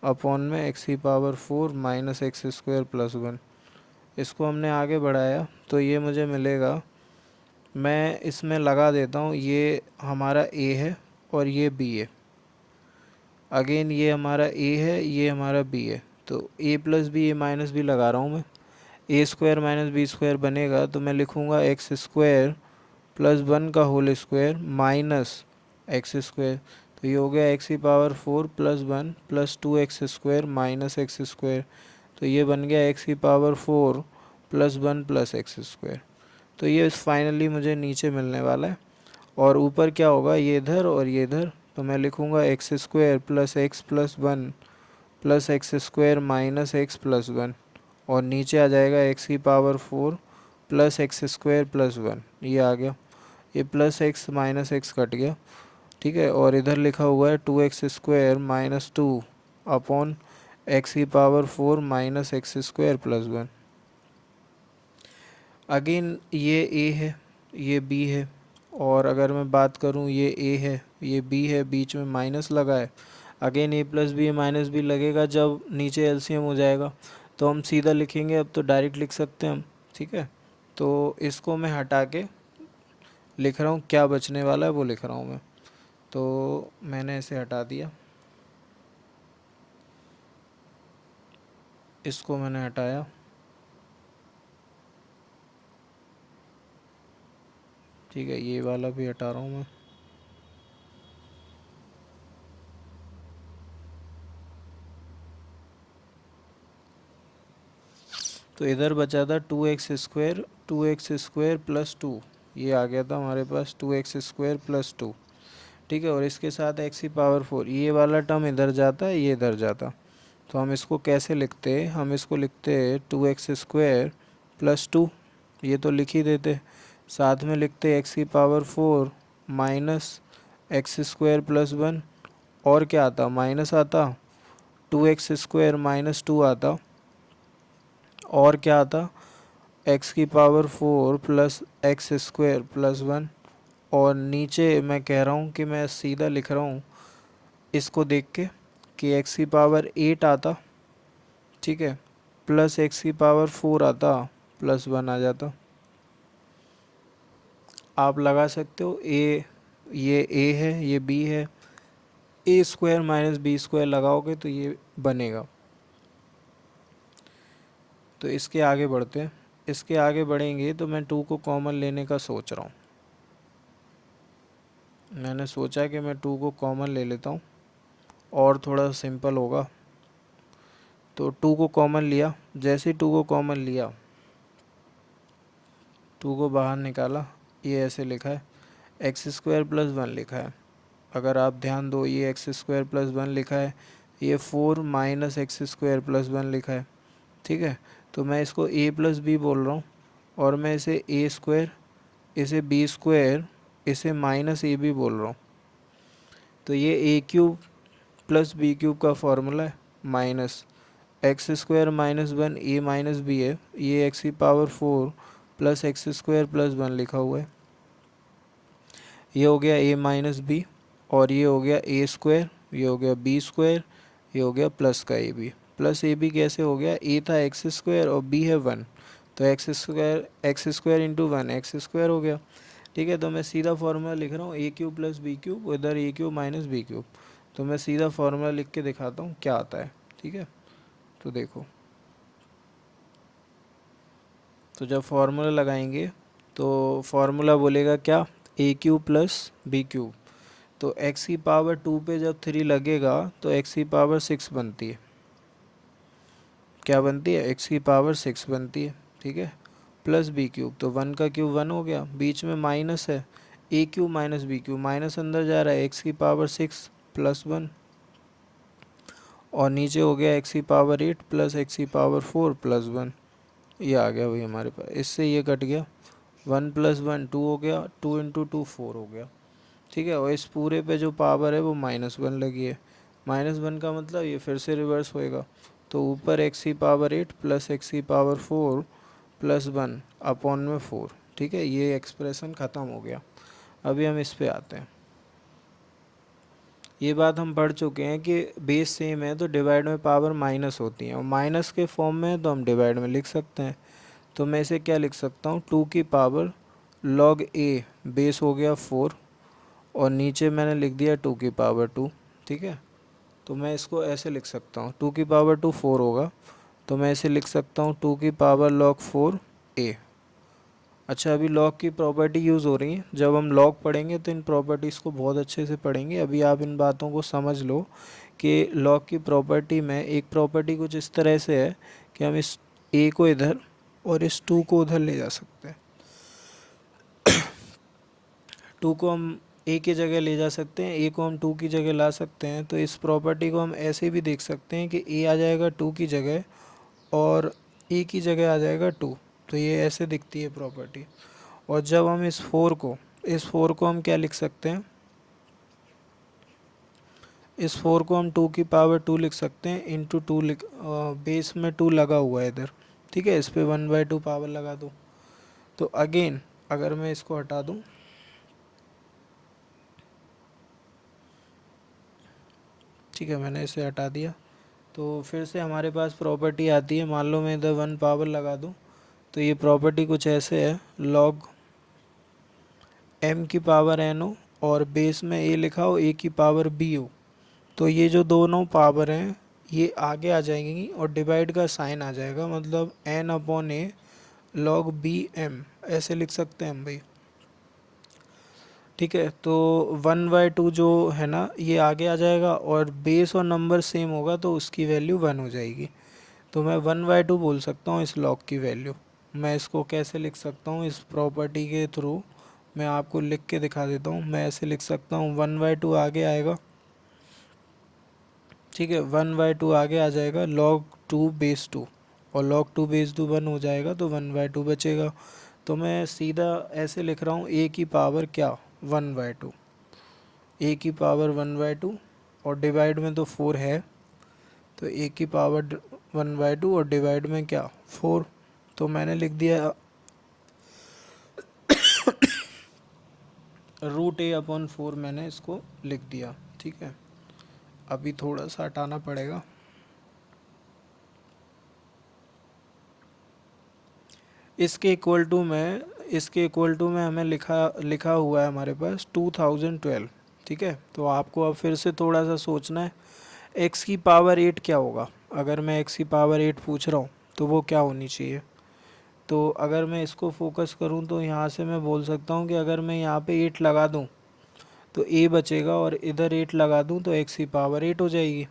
Speaker 1: अपॉन में एक्स की power 4 minus x square plus 1। इसको हमने आगे बढ़ाया तो ये मुझे मिलेगा, मैं इसमें लगा देता हूँ, ये हमारा a है और ये b है। अगेन ये हमारा a है, ये हमारा b है, तो a plus B A minus B लगा रहा हूँ मैं। A square minus B square बनेगा तो मैं लिखूँगा एक्स स्क्वायर प्लस 1 का whole square minus x square, तो ये हो गया एक्स की power 4 plus 1 plus 2x square minus x square, तो ये बन गया एक्स की power 4 plus 1 plus x square. तो ये फाइनली मुझे नीचे मिलने वाला है, और ऊपर क्या होगा ये इधर और ये इधर, तो मैं लिखूँगा x square plus X plus 1 plus x square minus X plus 1, और नीचे आ जाएगा एक्स की power 4 plus x square plus 1, ये आ गया, ये plus X minus X cut गया। ठीक है, और इधर लिखा हुआ है 2x square minus 2 upon X की power 4 minus x square plus 1। Again ये a है, ये b है, और अगर मैं बात करूँ ये a है, ये b है, बीच में माइनस लगा है। Again a plus B minus B लगेगा जब नीचे एलसीएम हो जाएगा, तो हम सीधा लिखेंगे, अब तो डायरेक्ट लिख सकते हैं हम। ठीक है, तो इसको मैं हटा के लिख रहा हूँ, क्या बचने वाला है वो लिख रहा हूँ मैं। तो मैंने इसे हटा दिया, इसको मैंने हटाया। ठीक है, ये वाला भी हटा रहा हूँ मैं। तो इधर बचा था 2x स्क्वायर प्लस 2, ये आ गया था हमारे पास 2x स्क्वायर प्लस 2। ठीक है, और इसके साथ x की पावर 4, ये वाला टर्म इधर जाता है, ये इधर जाता। तो हम इसको कैसे लिखते, हम इसको लिखते 2x स्क्वायर प्लस 2, ये तो लिख ही देते, साथ में लिखते x की power 4 minus x square plus 1, और क्या आता माइनस आता 2x स्क्वायर माइनस 2 आता, और क्या आता एक्स की power 4 plus x square plus 1, और नीचे मैं कह रहा हूँ कि मैं सीधा लिख रहा हूँ इसको देख के कि एक्स की पावर 8 आता, ठीक है, प्लस एक्स की पावर 4 आता, प्लस 1 आ जाता। आप लगा सकते हो ये ए है, ये बी है, ए स्क्वायर माइनस बी स्क्वायर लगाओगे तो ये बनेगा। तो इसके आगे बढ़ते हैं। इसके आगे बढ़ेंगे तो मैं 2 को कॉमन लेने का सोच रहा हूँ। मैंने सोचा कि मैं 2 को कॉमन ले लेता हूँ और थोड़ा सिंपल होगा। तो 2 को कॉमन लिया, जैसे ही 2 को कॉमन लिया, 2 को बाहर निकाला, ये ऐसे लिखा है x² + 1 लिखा है। अगर आप ध्यान दो, ये x² + 1 लिखा है, ये 4 - x² + 1 लिखा है। ठीक है, तो मैं इसको a+b बोल रहा हूँ और मैं इसे a², इसे b², इसे -ab बोल रहा हूँ। तो ये a³ + b³ का फॉर्मूला है, माइनस x² - 1 a - b है, ये x⁴ + x² + 1 लिखा हुआ है। ये हो गया a - b और ये हो गया a², ये हो गया b², ये हो गया प्लस का ab। प्लस ab कैसे हो गया, a था x² और b है 1, तो x² × 1 x² हो गया। ठीक है, तो मैं सीधा फार्मूला लिख रहा हूँ a³ + b³, इधर a³ - b³। तो मैं सीधा फार्मूला लिख के दिखाता हूँ क्या आता है। ठीक है, तो देखो, तो जब फार्मूला लगाएंगे तो फार्मूला बोलेगा क्या, a³ + b³। तो x⁴ पे जब 3 लगेगा तो x⁴ बनती है। क्या बनती है, x⁴ बनती है। ठीक है, प्लस b³, तो 1 का क्यूब 1 हो गया, बीच में माइनस है, a³ - b³, माइनस अंदर जा रहा है, x⁴ + 1 और नीचे हो गया x⁴ + x⁴ + 1। ये आ गया भाई हमारे पास, इससे ये कट गया, 1 + 1 2 हो गया, 2 × 2 4 हो गया। ठीक है, और इस पूरे पे जो पावर है वो -1 लगी है। -1 का मतलब ये फिर से रिवर्स होएगा, तो ऊपर x⁴ + x⁴ + 1 अपॉन में 4। ठीक है, ये एक्सप्रेशन ख़त्म हो गया। अभी हम इस पे आते हैं। ये बात हम पढ़ चुके हैं कि बेस सेम है तो डिवाइड में पावर माइनस होती है, और माइनस के फॉर्म में है तो हम डिवाइड में लिख सकते हैं। तो मैं इसे क्या लिख सकता हूँ, 2 की पावर log a, बेस हो गया 4 और नीचे मैंने लिख दिया 2 की पावर 2। ठीक है, तो मैं इसको ऐसे लिख सकता हूँ, 2 की पावर 2 4 होगा, तो मैं इसे लिख सकता हूँ 2 की पावर log 4 a। अच्छा, अभी लॉग की प्रॉपर्टी यूज़ हो रही है, जब हम लॉग पढ़ेंगे तो इन प्रॉपर्टीज़ को बहुत अच्छे से पढ़ेंगे। अभी आप इन बातों को समझ लो कि लॉग की प्रॉपर्टी में एक प्रॉपर्टी कुछ इस तरह से है कि हम इस a को इधर और इस 2 को उधर ले जा सकते हैं। 2 को हम a की जगह ले जा सकते हैं, a को हम 2 की जगह ला सकते हैं। तो इस प्रॉपर्टी को हम ऐसे भी देख सकते हैं कि a आ जाएगा 2 की जगह और a की जगह आ जाएगा 2। तो ये ऐसे दिखती है प्रॉपर्टी। और जब हम इस 4 को हम क्या लिख सकते हैं, इस 4 को हम 2 की पावर 2 लिख सकते हैं, इंटू 2 बेस में 2 लगा हुआ है इधर। ठीक है, इस पे 1/2 पावर लगा दो। तो अगेन अगर मैं इसको हटा दूं, ठीक है, मैंने इसे हटा दिया, तो फिर से हमारे पास प्रॉपर्टी आती है। मान लो मैं इधर 1 पावर लगा दूं, तो ये प्रॉपर्टी कुछ ऐसे है, log m की पावर n हो और बेस में a लिखा हो, a की पावर b हो, तो ये जो दोनों पावर हैं ये आगे आ जाएंगी और डिवाइड का साइन आ जाएगा, मतलब n/a log bm ऐसे लिख सकते हैं हम भाई। ठीक है, तो 1/2 जो है ना ये आगे आ जाएगा और बेस और नंबर सेम होगा तो उसकी वैल्यू 1 हो जाएगी। तो मैं 1/2 बोल सकता हूँ इस log की वैल्यू। मैं इसको कैसे लिख सकता हूँ, इस प्रॉपर्टी के थ्रू मैं आपको लिख के दिखा देता हूँ। मैं ऐसे लिख सकता हूँ, 1/2 आगे आएगा, ठीक है, 1/2 आगे आ जाएगा log 2 बेस 2 और log 2 बेस 2 1 हो जाएगा तो 1/2 बचेगा। तो मैं सीधा ऐसे लिख रहा हूँ a की पावर क्या, 1/2, a की पावर 1/2 और डिवाइड में तो 4 है, तो a की पावर 1/2 और डिवाइड में क्या 4। तो मैंने लिख दिया √a/4 मैंने इसको लिख दिया। ठीक है, अभी थोड़ा सा हटाना पड़ेगा। इसके इक्वल टू में हमें लिखा लिखा हुआ है हमारे पास 2012। ठीक है, तो आपको अब फिर से थोड़ा सा सोचना है, x की पावर 8 क्या होगा। अगर मैं x की पावर 8 पूछ रहा हूँ तो वो क्या होनी चाहिए। तो अगर मैं इसको फोकस करूं तो यहाँ से मैं बोल सकता हूँ कि अगर मैं यहाँ पे 8 लगा दूं तो a बचेगा, और इधर 8 लगा दूं तो x की पावर 8 हो जाएगी।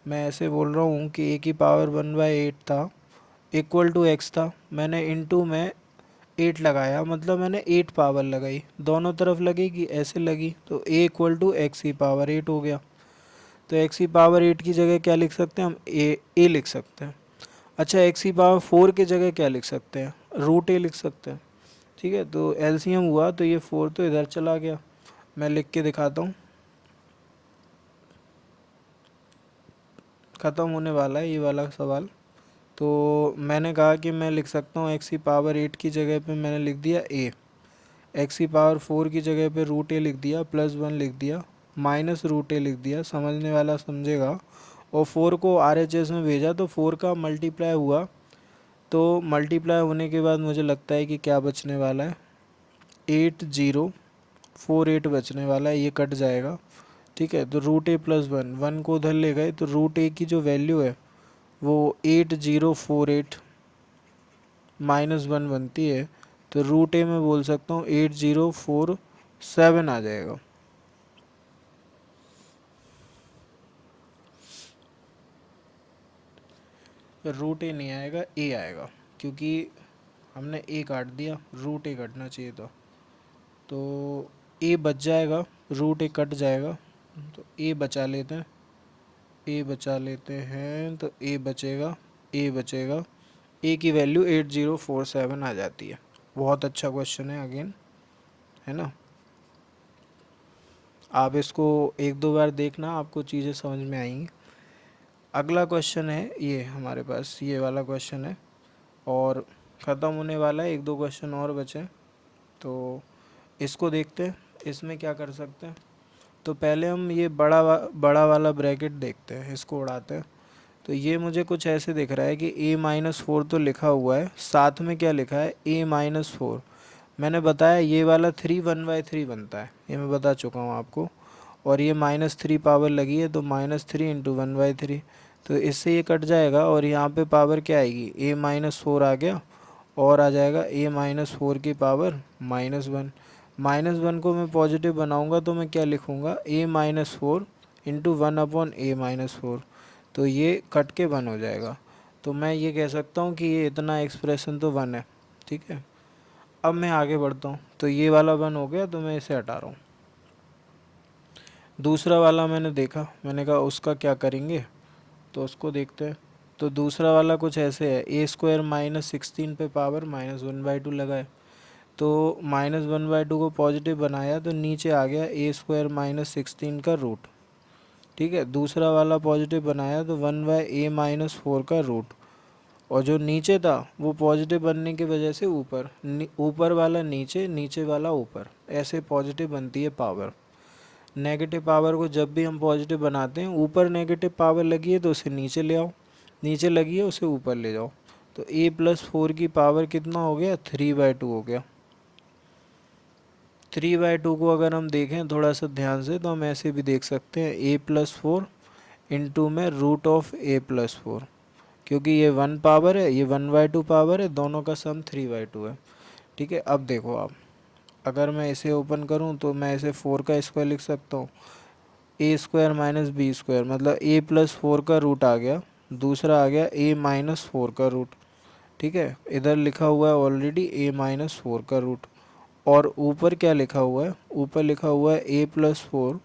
Speaker 1: मैं ऐसे बोल रहा हूँ कि a की पावर 1/8 था, इक्वल टू x था, मैंने इनटू में 8 लगाया, मतलब मैंने 8 पावर लगाई, दोनों तरफ लगेगी, ऐसे लगी, तो a इक्वल टू एक्स की पावर 8 हो गया। तो x की पावर 8 की जगह क्या लिख सकते हैं हम, a लिख सकते हैं। अच्छा, x की पावर 4 की जगह क्या लिख सकते हैं, रूट a लिख सकते हैं। ठीक है, तो एलसीएम हुआ तो ये 4 तो इधर चला गया। मैं लिख के दिखाता हूँ, ख़त्म होने वाला है ये वाला सवाल। तो मैंने कहा कि मैं लिख सकता हूँ एक्स की पावर 8 की जगह पे मैंने लिख दिया a, एक्स की पावर 4 की जगह पे रूट a लिख दिया, +1 लिख दिया, माइनस रूट a लिख दिया, समझने वाला समझेगा। और 4 को RHS में भेजा तो 4 का मल्टीप्लाई हुआ, तो मल्टीप्लाई होने के बाद मुझे लगता है कि क्या बचने वाला है, 8048 बचने वाला है, ये कट जाएगा। ठीक है, तो रूट a +1, 1 को उधर ले गए तो रूट a की जो वैल्यू है वो 8048 -1 बनती है, तो रूट a में बोल सकता हूँ 8047 आ जाएगा। रूट a नहीं आएगा, a आएगा, क्योंकि हमने a काट दिया, रूट a कटना चाहिए था, तो a बच जाएगा, रूट a कट जाएगा, तो a बचा लेते हैं, a बचा लेते हैं, तो a बचेगा, a बचेगा, a की वैल्यू 8047 आ जाती है। बहुत अच्छा क्वेश्चन है अगेन, है ना। आप इसको एक दो बार देखना, आपको चीज़ें समझ में आएंगी। अगला क्वेश्चन है ये हमारे पास, ये वाला क्वेश्चन है, और ख़त्म होने वाला है, एक दो क्वेश्चन और बचे, तो इसको देखते हैं, इसमें क्या कर सकते हैं। तो पहले हम ये बड़ा वाला ब्रैकेट देखते हैं, इसको उड़ाते हैं। तो ये मुझे कुछ ऐसे दिख रहा है कि a-4 तो लिखा हुआ है, साथ में क्या लिखा है, a-4। मैंने बताया ये वाला 3 1/3 बनता है, ये मैं बता चुका हूँ आपको, और ये -3 पावर लगी है, तो -3 इंटू 1/3, तो इससे ये कट जाएगा, और यहाँ पे पावर क्या आएगी, a-4 आ गया, और आ जाएगा a-4 की पावर -1। -1 को मैं पॉजिटिव बनाऊंगा तो मैं क्या लिखूंगा, a-4 इंटू 1/a-4, तो ये कट के 1 हो जाएगा। तो मैं ये कह सकता हूँ कि ये इतना एक्सप्रेशन तो 1 है। ठीक है, अब मैं आगे बढ़ता हूँ, तो ये वाला 1 हो गया, तो मैं इसे हटा रहा हूँ। दूसरा वाला मैंने देखा, मैंने कहा उसका क्या करेंगे, तो उसको देखते हैं। तो दूसरा वाला कुछ ऐसे है, a² -16 पे पावर -1/2 लगाए, तो -1/2 को पॉजिटिव बनाया तो नीचे आ गया a² -16 का रूट। ठीक है, दूसरा वाला पॉजिटिव बनाया तो 1/a-4 का रूट, और जो नीचे था वो पॉजिटिव बनने की वजह से ऊपर, ऊपर वाला नीचे, नीचे वाला ऊपर, ऐसे पॉजिटिव बनती है पावर। नेगेटिव पावर को जब भी हम पॉजिटिव बनाते हैं, ऊपर नेगेटिव पावर लगी है तो उसे नीचे ले आओ, नीचे लगी है उसे ऊपर ले जाओ, तो a+4 की पावर कितना हो गया, 3/2 हो गया। 3/2 को अगर हम देखें थोड़ा सा ध्यान से, तो हम ऐसे भी देख सकते हैं, a+4 इंटू में √a+4, क्योंकि ये 1 पावर है, ये 1/2 पावर है, दोनों का सम 3/2 है। ठीक है, अब देखो आप, अगर मैं इसे ओपन करूं तो मैं इसे 4 का स्क्वायर लिख सकता हूँ, a² - b² मतलब a+4 का रूट आ गया, दूसरा आ गया a-4 का रूट। ठीक है, इधर लिखा हुआ है ऑलरेडी a-4 का रूट, और ऊपर क्या लिखा हुआ है, ऊपर लिखा हुआ है a+4,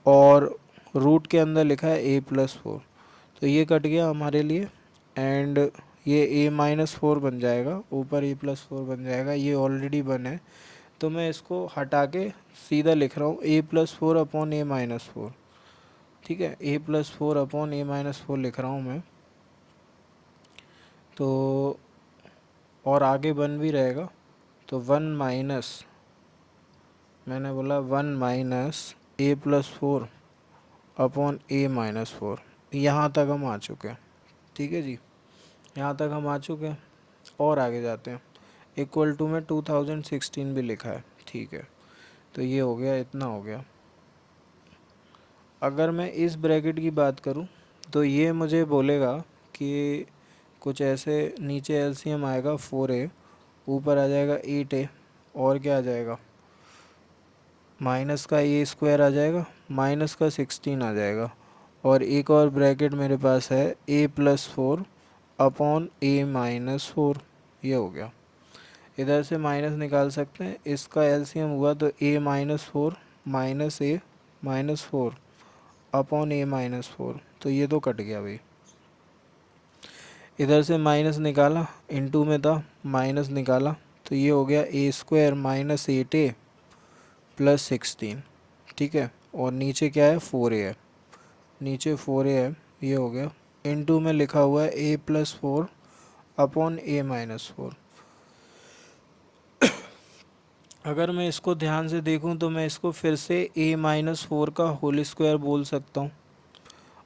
Speaker 1: और रूट के अंदर लिखा है a+4, तो ये कट गया हमारे लिए, एंड ये a-4 बन जाएगा, ऊपर a+4 बन जाएगा, ये ऑलरेडी बना है, तो मैं इसको हटा के सीधा लिख रहा हूँ a+4 अपॉन a-4। ठीक है, a+4 अपॉन a-4 लिख रहा हूँ मैं, तो और आगे बन भी रहेगा, तो 1 माइनस, मैंने बोला 1 माइनस a+4 अपॉन a-4, यहाँ तक हम आ चुके हैं। ठीक है जी, यहाँ तक हम आ चुके हैं, और आगे जाते हैं। इक्वल टू में 2016 भी लिखा है। ठीक है, तो ये हो गया, इतना हो गया। अगर मैं इस ब्रैकेट की बात करूं तो ये मुझे बोलेगा कि कुछ ऐसे नीचे एलसीएम आएगा 4a, ऊपर आ जाएगा 8a, और क्या आ जाएगा, माइनस का ए स्क्वायर आ जाएगा, माइनस का 16 आ जाएगा, और एक और ब्रैकेट मेरे पास है a+4 अपॉन a-4, ये हो गया। इधर से माइनस निकाल सकते हैं, इसका एलसीएम हुआ तो a-4 minus a-4 upon a-4, तो ये तो कट गया भाई। इधर से माइनस निकाला, इनटू में था, माइनस निकाला, तो ये हो गया a² माइनस 8a प्लस 16, ठीक है। और नीचे क्या है, 4a है, नीचे 4a है, ये हो गया। इनटू में लिखा हुआ है a+4 अपॉन a-4। अगर मैं इसको ध्यान से देखूं तो मैं इसको फिर से a-4 का होल स्क्वायर बोल सकता हूं,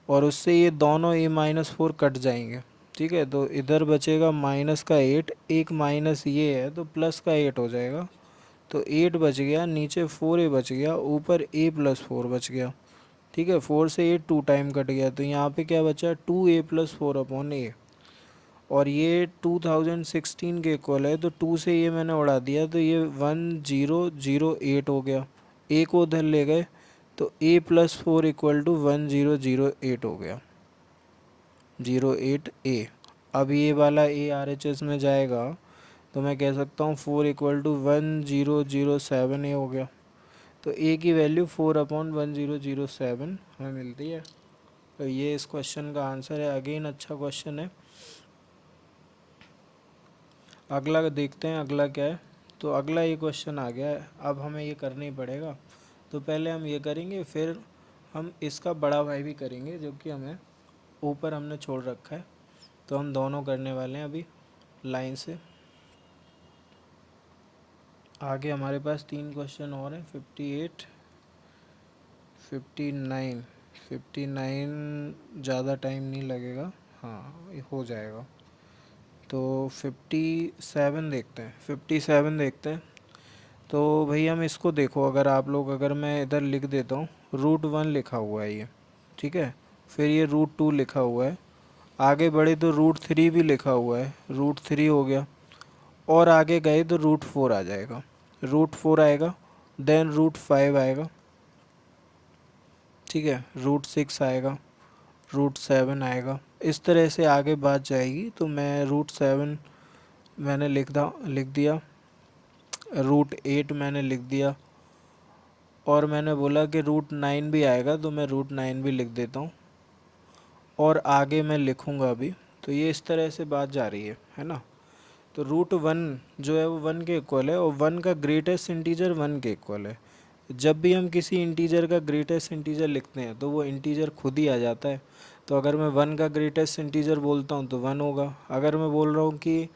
Speaker 1: और उससे ये दोनों a-4 कट जाएंगे, ठीक है। तो इधर बचेगा माइनस का 8, एक माइनस ये है तो प्लस का 8 हो जाएगा, तो 8 बच गया, नीचे 4a बच गया, ऊपर a+4 बच गया, ठीक है। 4 से 8 2 टाइम कट गया, तो यहाँ पे क्या बचा, 2a+4 अपॉन a, और ये 2016 के इक्वल है, तो 2 से ये मैंने उड़ा दिया, तो ये 1008 हो गया, a को उधर ले गए तो a+4 इक्वल टू 1008 हो गया, 08a। अब ये वाला a RHS में जाएगा तो मैं कह सकता हूँ 4 इक्वल टू 1007a हो गया, तो a की वैल्यू 4 अपॉन 1007 हमें मिलती है। तो ये इस क्वेश्चन का आंसर है। अगेन अच्छा क्वेश्चन है। अगला देखते हैं, अगला क्या है। तो अगला ये क्वेश्चन आ गया है, अब हमें ये करना ही पड़ेगा। तो पहले हम ये करेंगे, फिर हम इसका बड़ा भाई भी करेंगे जो कि हमें ऊपर हमने छोड़ रखा है। तो हम दोनों करने वाले हैं अभी लाइन से। आगे हमारे पास 3 क्वेश्चन और हैं, 58, 59, 59 ज़्यादा टाइम नहीं लगेगा, हाँ ये हो जाएगा। तो 57 देखते हैं, 57 देखते हैं। तो भाई हम इसको देखो, अगर आप लोग, अगर मैं इधर लिख देता हूँ, √1 लिखा हुआ है ये, ठीक है। फिर ये √2 लिखा हुआ है, आगे बढ़े तो √3 भी लिखा हुआ है, √3 हो गया, और आगे गए तो √4 आ जाएगा, √4 आएगा, देन √5 आएगा, ठीक है, √6 आएगा, √7 आएगा। इस तरह से आगे बात जाएगी। तो मैं √7 मैंने लिख दिया, √8 मैंने लिख दिया, और मैंने बोला कि √9 भी आएगा, तो मैं √9 भी लिख देता हूँ, और आगे मैं लिखूँगा अभी। तो ये इस तरह से बात जा रही है ना। तो √1 जो है वो 1 के इक्वल है, और 1 का ग्रेटेस्ट इंटीजर 1 के इक्वल है। जब भी हम किसी इंटीजर का ग्रेटेस्ट इंटीजर लिखते हैं तो वो इंटीजर खुद ही आ जाता है। तो अगर मैं 1 का ग्रेटेस्ट इंटीजर बोलता हूँ तो 1 होगा, अगर मैं बोल रहा हूँ कि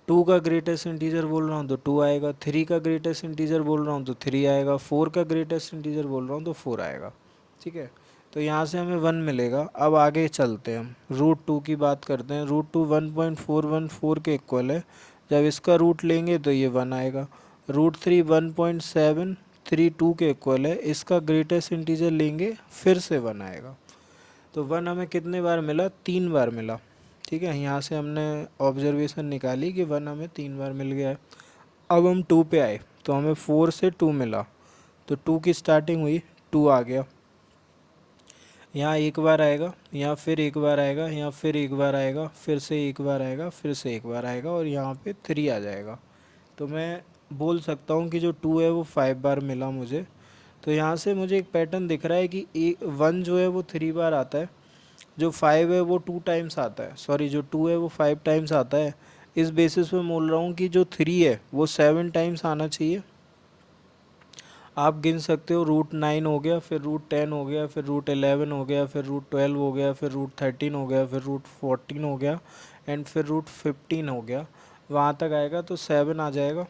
Speaker 1: 2 का ग्रेटेस्ट इंटीजर बोल रहा हूँ तो 2 आएगा, 3 का ग्रेटेस्ट इंटीजर बोल रहा हूँ तो 3 आएगा, 4 का ग्रेटेस्ट इंटीजर बोल रहा हूँ तो 4 आएगा, ठीक है। तो यहाँ से हमें 1 मिलेगा। अब आगे चलते हैं, हम √2 की बात करते हैं। √2 1.414 के इक्वल है, जब इसका रूट लेंगे तो ये 1 आएगा। √3 1.732 के इक्वल है, इसका ग्रेटेस्ट इंटीजर लेंगे फिर से 1 आएगा। तो 1 हमें कितने बार मिला, 3 बार मिला, ठीक है। यहाँ से हमने ऑब्जर्वेशन निकाली कि 1 हमें 3 बार मिल गया है। अब हम 2 पे आए तो हमें 4 से 2 मिला, तो 2 की स्टार्टिंग हुई, 2 आ गया, यहाँ एक बार आएगा, यहाँ फिर एक बार आएगा, यहाँ फिर एक बार आएगा, फिर से एक बार आएगा, फिर से एक बार आएगा, और यहाँ पे 3 आ जाएगा। तो मैं बोल सकता हूँ कि जो 2 है वो 5 बार मिला मुझे। तो यहाँ से मुझे एक पैटर्न दिख रहा है कि 1 जो है वो 3 बार आता है, जो 5 है वो 2 टाइम्स आता है, सॉरी जो 2 है वो 5 टाइम्स आता है। इस बेसिस पे बोल रहा हूँ कि जो 3 है वो 7 टाइम्स आना चाहिए। आप गिन सकते हो, √9 हो गया, फिर √10 हो गया, फिर √11 हो गया, फिर √12 हो गया, फिर √13 हो गया, फिर √14 हो गया, एंड फिर √15 हो गया। वहाँ तक आएगा तो 7 आ जाएगा,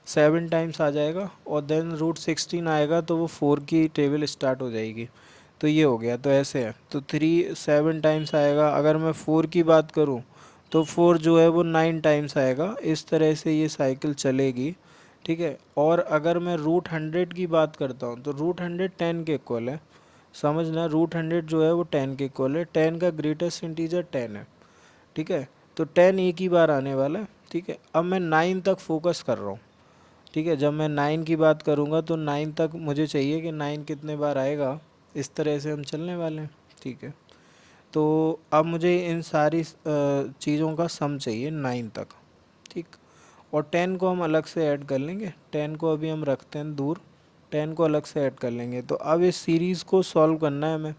Speaker 1: 7 टाइम्स आ जाएगा, और देन √16 आएगा तो वो 4 की टेबल स्टार्ट हो जाएगी। तो ये हो गया। तो ऐसे है, तो 3 7 टाइम्स आएगा। अगर मैं 4 की बात करूँ तो 4 जो है वो 9 टाइम्स आएगा। इस तरह से ये साइकिल चलेगी, ठीक है। और अगर मैं √100 की बात करता हूँ तो √100 10 के इक्वल है, समझना, रूट 100 जो है वो 10 के इक्वल है, 10 का ग्रेटेस्ट इंटीजर 10 है, ठीक है। तो 10 एक ही बार आने वाला है, ठीक है। अब मैं 9 तक फोकस कर रहा हूँ, ठीक है। जब मैं 9 की बात करूँगा तो 9 तक मुझे चाहिए कि 9 कितने बार आएगा, इस तरह से हम चलने वाले हैं, ठीक है। तो अब मुझे इन सारी चीज़ों का सम चाहिए 9 तक, ठीक। और 10 को हम अलग से ऐड कर लेंगे, 10 को अभी हम रखते हैं दूर, 10 को अलग से ऐड कर लेंगे। तो अब इस सीरीज़ को सॉल्व करना है हमें,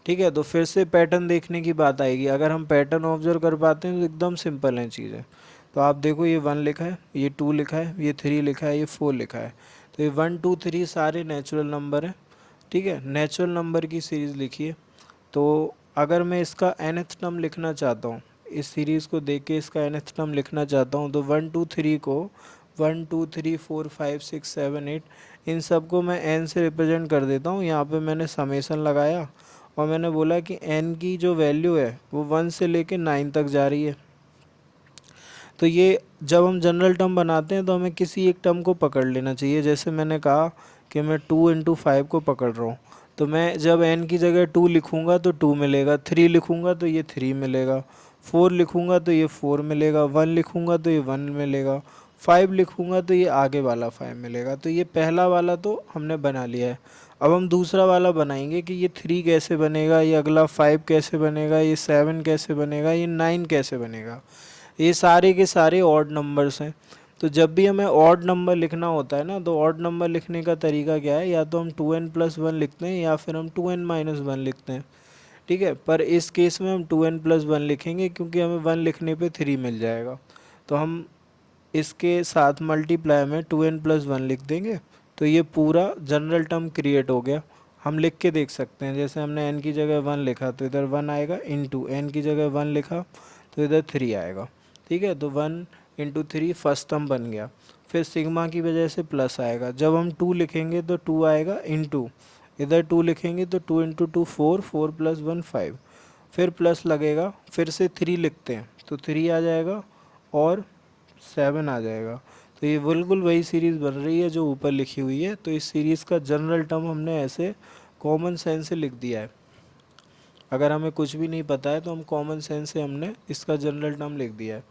Speaker 1: ठीक है। तो फिर से पैटर्न देखने की बात आएगी, अगर हम पैटर्न ऑब्जर्व कर पाते हैं तो एकदम सिंपल है चीज़ें। तो आप देखो, ये 1 लिखा है, ये 2 लिखा है, ये 3 लिखा है, ये 4 लिखा है। तो ये 1 2 3 सारे नेचुरल नंबर हैं, ठीक है। नेचुरल नंबर की सीरीज़ लिखिए। तो अगर मैं इसका nth टर्म लिखना चाहता हूँ, इस सीरीज़ को देख के इसका nth टर्म लिखना चाहता हूँ, तो 1 2 3 को 1 2 3 4 5 6 7 8 इन सब को मैं n से रिप्रेजेंट कर देता हूँ। यहाँ पे मैंने समेसन लगाया और मैंने बोला कि n की जो वैल्यू है वो 1 से लेके 9 तक जा रही है। तो ये जब हम जनरल टर्म बनाते हैं तो हमें किसी एक टर्म को पकड़ लेना चाहिए। जैसे मैंने कहा कि मैं 2 × 5 को पकड़ रहा हूँ, तो मैं जब n की जगह 2 लिखूँगा तो 2 मिलेगा, 3 लिखूँगा तो ये 3 मिलेगा, 4 लिखूँगा तो ये 4 मिलेगा, 1 लिखूँगा तो ये 1 मिलेगा, 5 लिखूँगा तो ये आगे वाला 5 मिलेगा। तो ये पहला वाला तो हमने बना लिया है। अब हम दूसरा वाला बनाएंगे कि ये 3 कैसे बनेगा, ये अगला 5 कैसे बनेगा, ये 7 कैसे बनेगा, ये 9 कैसे बनेगा। ये सारे के सारे ऑड नंबर्स हैं। तो जब भी हमें ऑड नंबर लिखना होता है ना, तो ऑड नंबर लिखने का तरीका क्या है, या तो हम 2n+1 लिखते हैं या फिर हम 2n-1 लिखते हैं, ठीक है। पर इस केस में हम 2n+1 लिखेंगे क्योंकि हमें 1 लिखने पे 3 मिल जाएगा। तो हम इसके साथ मल्टीप्लाई में 2n+1 लिख देंगे, तो ये पूरा जनरल टर्म क्रिएट हो गया। हम लिख के देख सकते हैं, जैसे हमने n की जगह 1 लिखा तो इधर 1 आएगा, इंटू n की जगह 1 लिखा तो इधर 3 आएगा, ठीक है। तो 1 × 3 फर्स्ट टर्म बन गया। फिर सिग्मा की वजह से प्लस आएगा, जब हम 2 लिखेंगे तो 2 आएगा, इंटू इधर 2 लिखेंगे तो 2 × 2 4, 4 + 1 5, फिर प्लस लगेगा, फिर से 3 लिखते हैं तो 3 आ जाएगा और 7 आ जाएगा। तो ये बिल्कुल वही सीरीज़ बन रही है जो ऊपर लिखी हुई है। तो इस सीरीज़ का जनरल टर्म हमने ऐसे कॉमन सेंस से लिख दिया है। अगर हमें कुछ भी नहीं पता है तो हम कॉमन सेंस से हमने इसका जनरल टर्म लिख दिया है।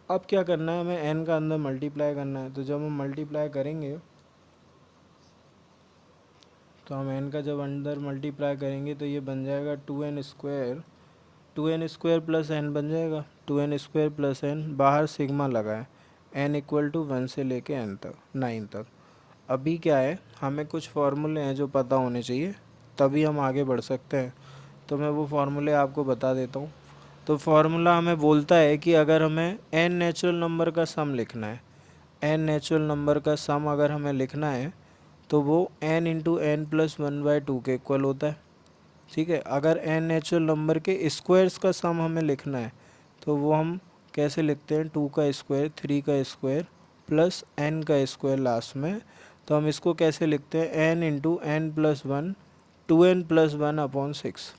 Speaker 1: अब क्या करना है, हमें n का अंदर मल्टीप्लाई करना है। तो जब हम मल्टीप्लाई करेंगे, तो हम n का जब अंदर मल्टीप्लाई करेंगे तो ये बन जाएगा 2n² 2n² प्लस n बन जाएगा, 2n² प्लस n, बाहर सिग्मा लगा है, n = 1 से लेके n तक 9 तक। अभी क्या है, हमें कुछ फार्मूले हैं जो पता होने चाहिए, तभी हम आगे बढ़ सकते हैं। तो मैं वो फार्मूले आपको बता देता हूँ। तो फार्मूला हमें बोलता है कि अगर हमें n नेचुरल नंबर का सम लिखना है, n नेचुरल नंबर का सम अगर हमें लिखना है तो वो n × n+1/2 के इक्वल होता है, ठीक है। अगर n नेचुरल नंबर के स्क्वायर्स का सम हमें लिखना है तो वो हम कैसे लिखते हैं, 2 का स्क्वायर, 3 का स्क्वायर प्लस n का स्क्वायर लास्ट में। तो हम इसको कैसे लिखते हैं, n × n+1 2n+1/6,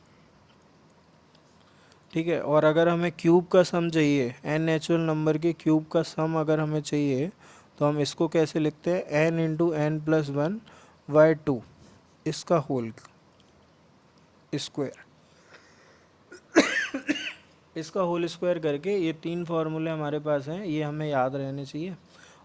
Speaker 1: ठीक है। और अगर हमें क्यूब का सम चाहिए, n नेचुरल नंबर के क्यूब का सम अगर हमें चाहिए तो हम इसको कैसे लिखते हैं, n × n+1/2 इसका होल स्क्वायर, इसका होल स्क्वायर करके। ये 3 फार्मूले हमारे पास हैं, ये हमें याद रहने चाहिए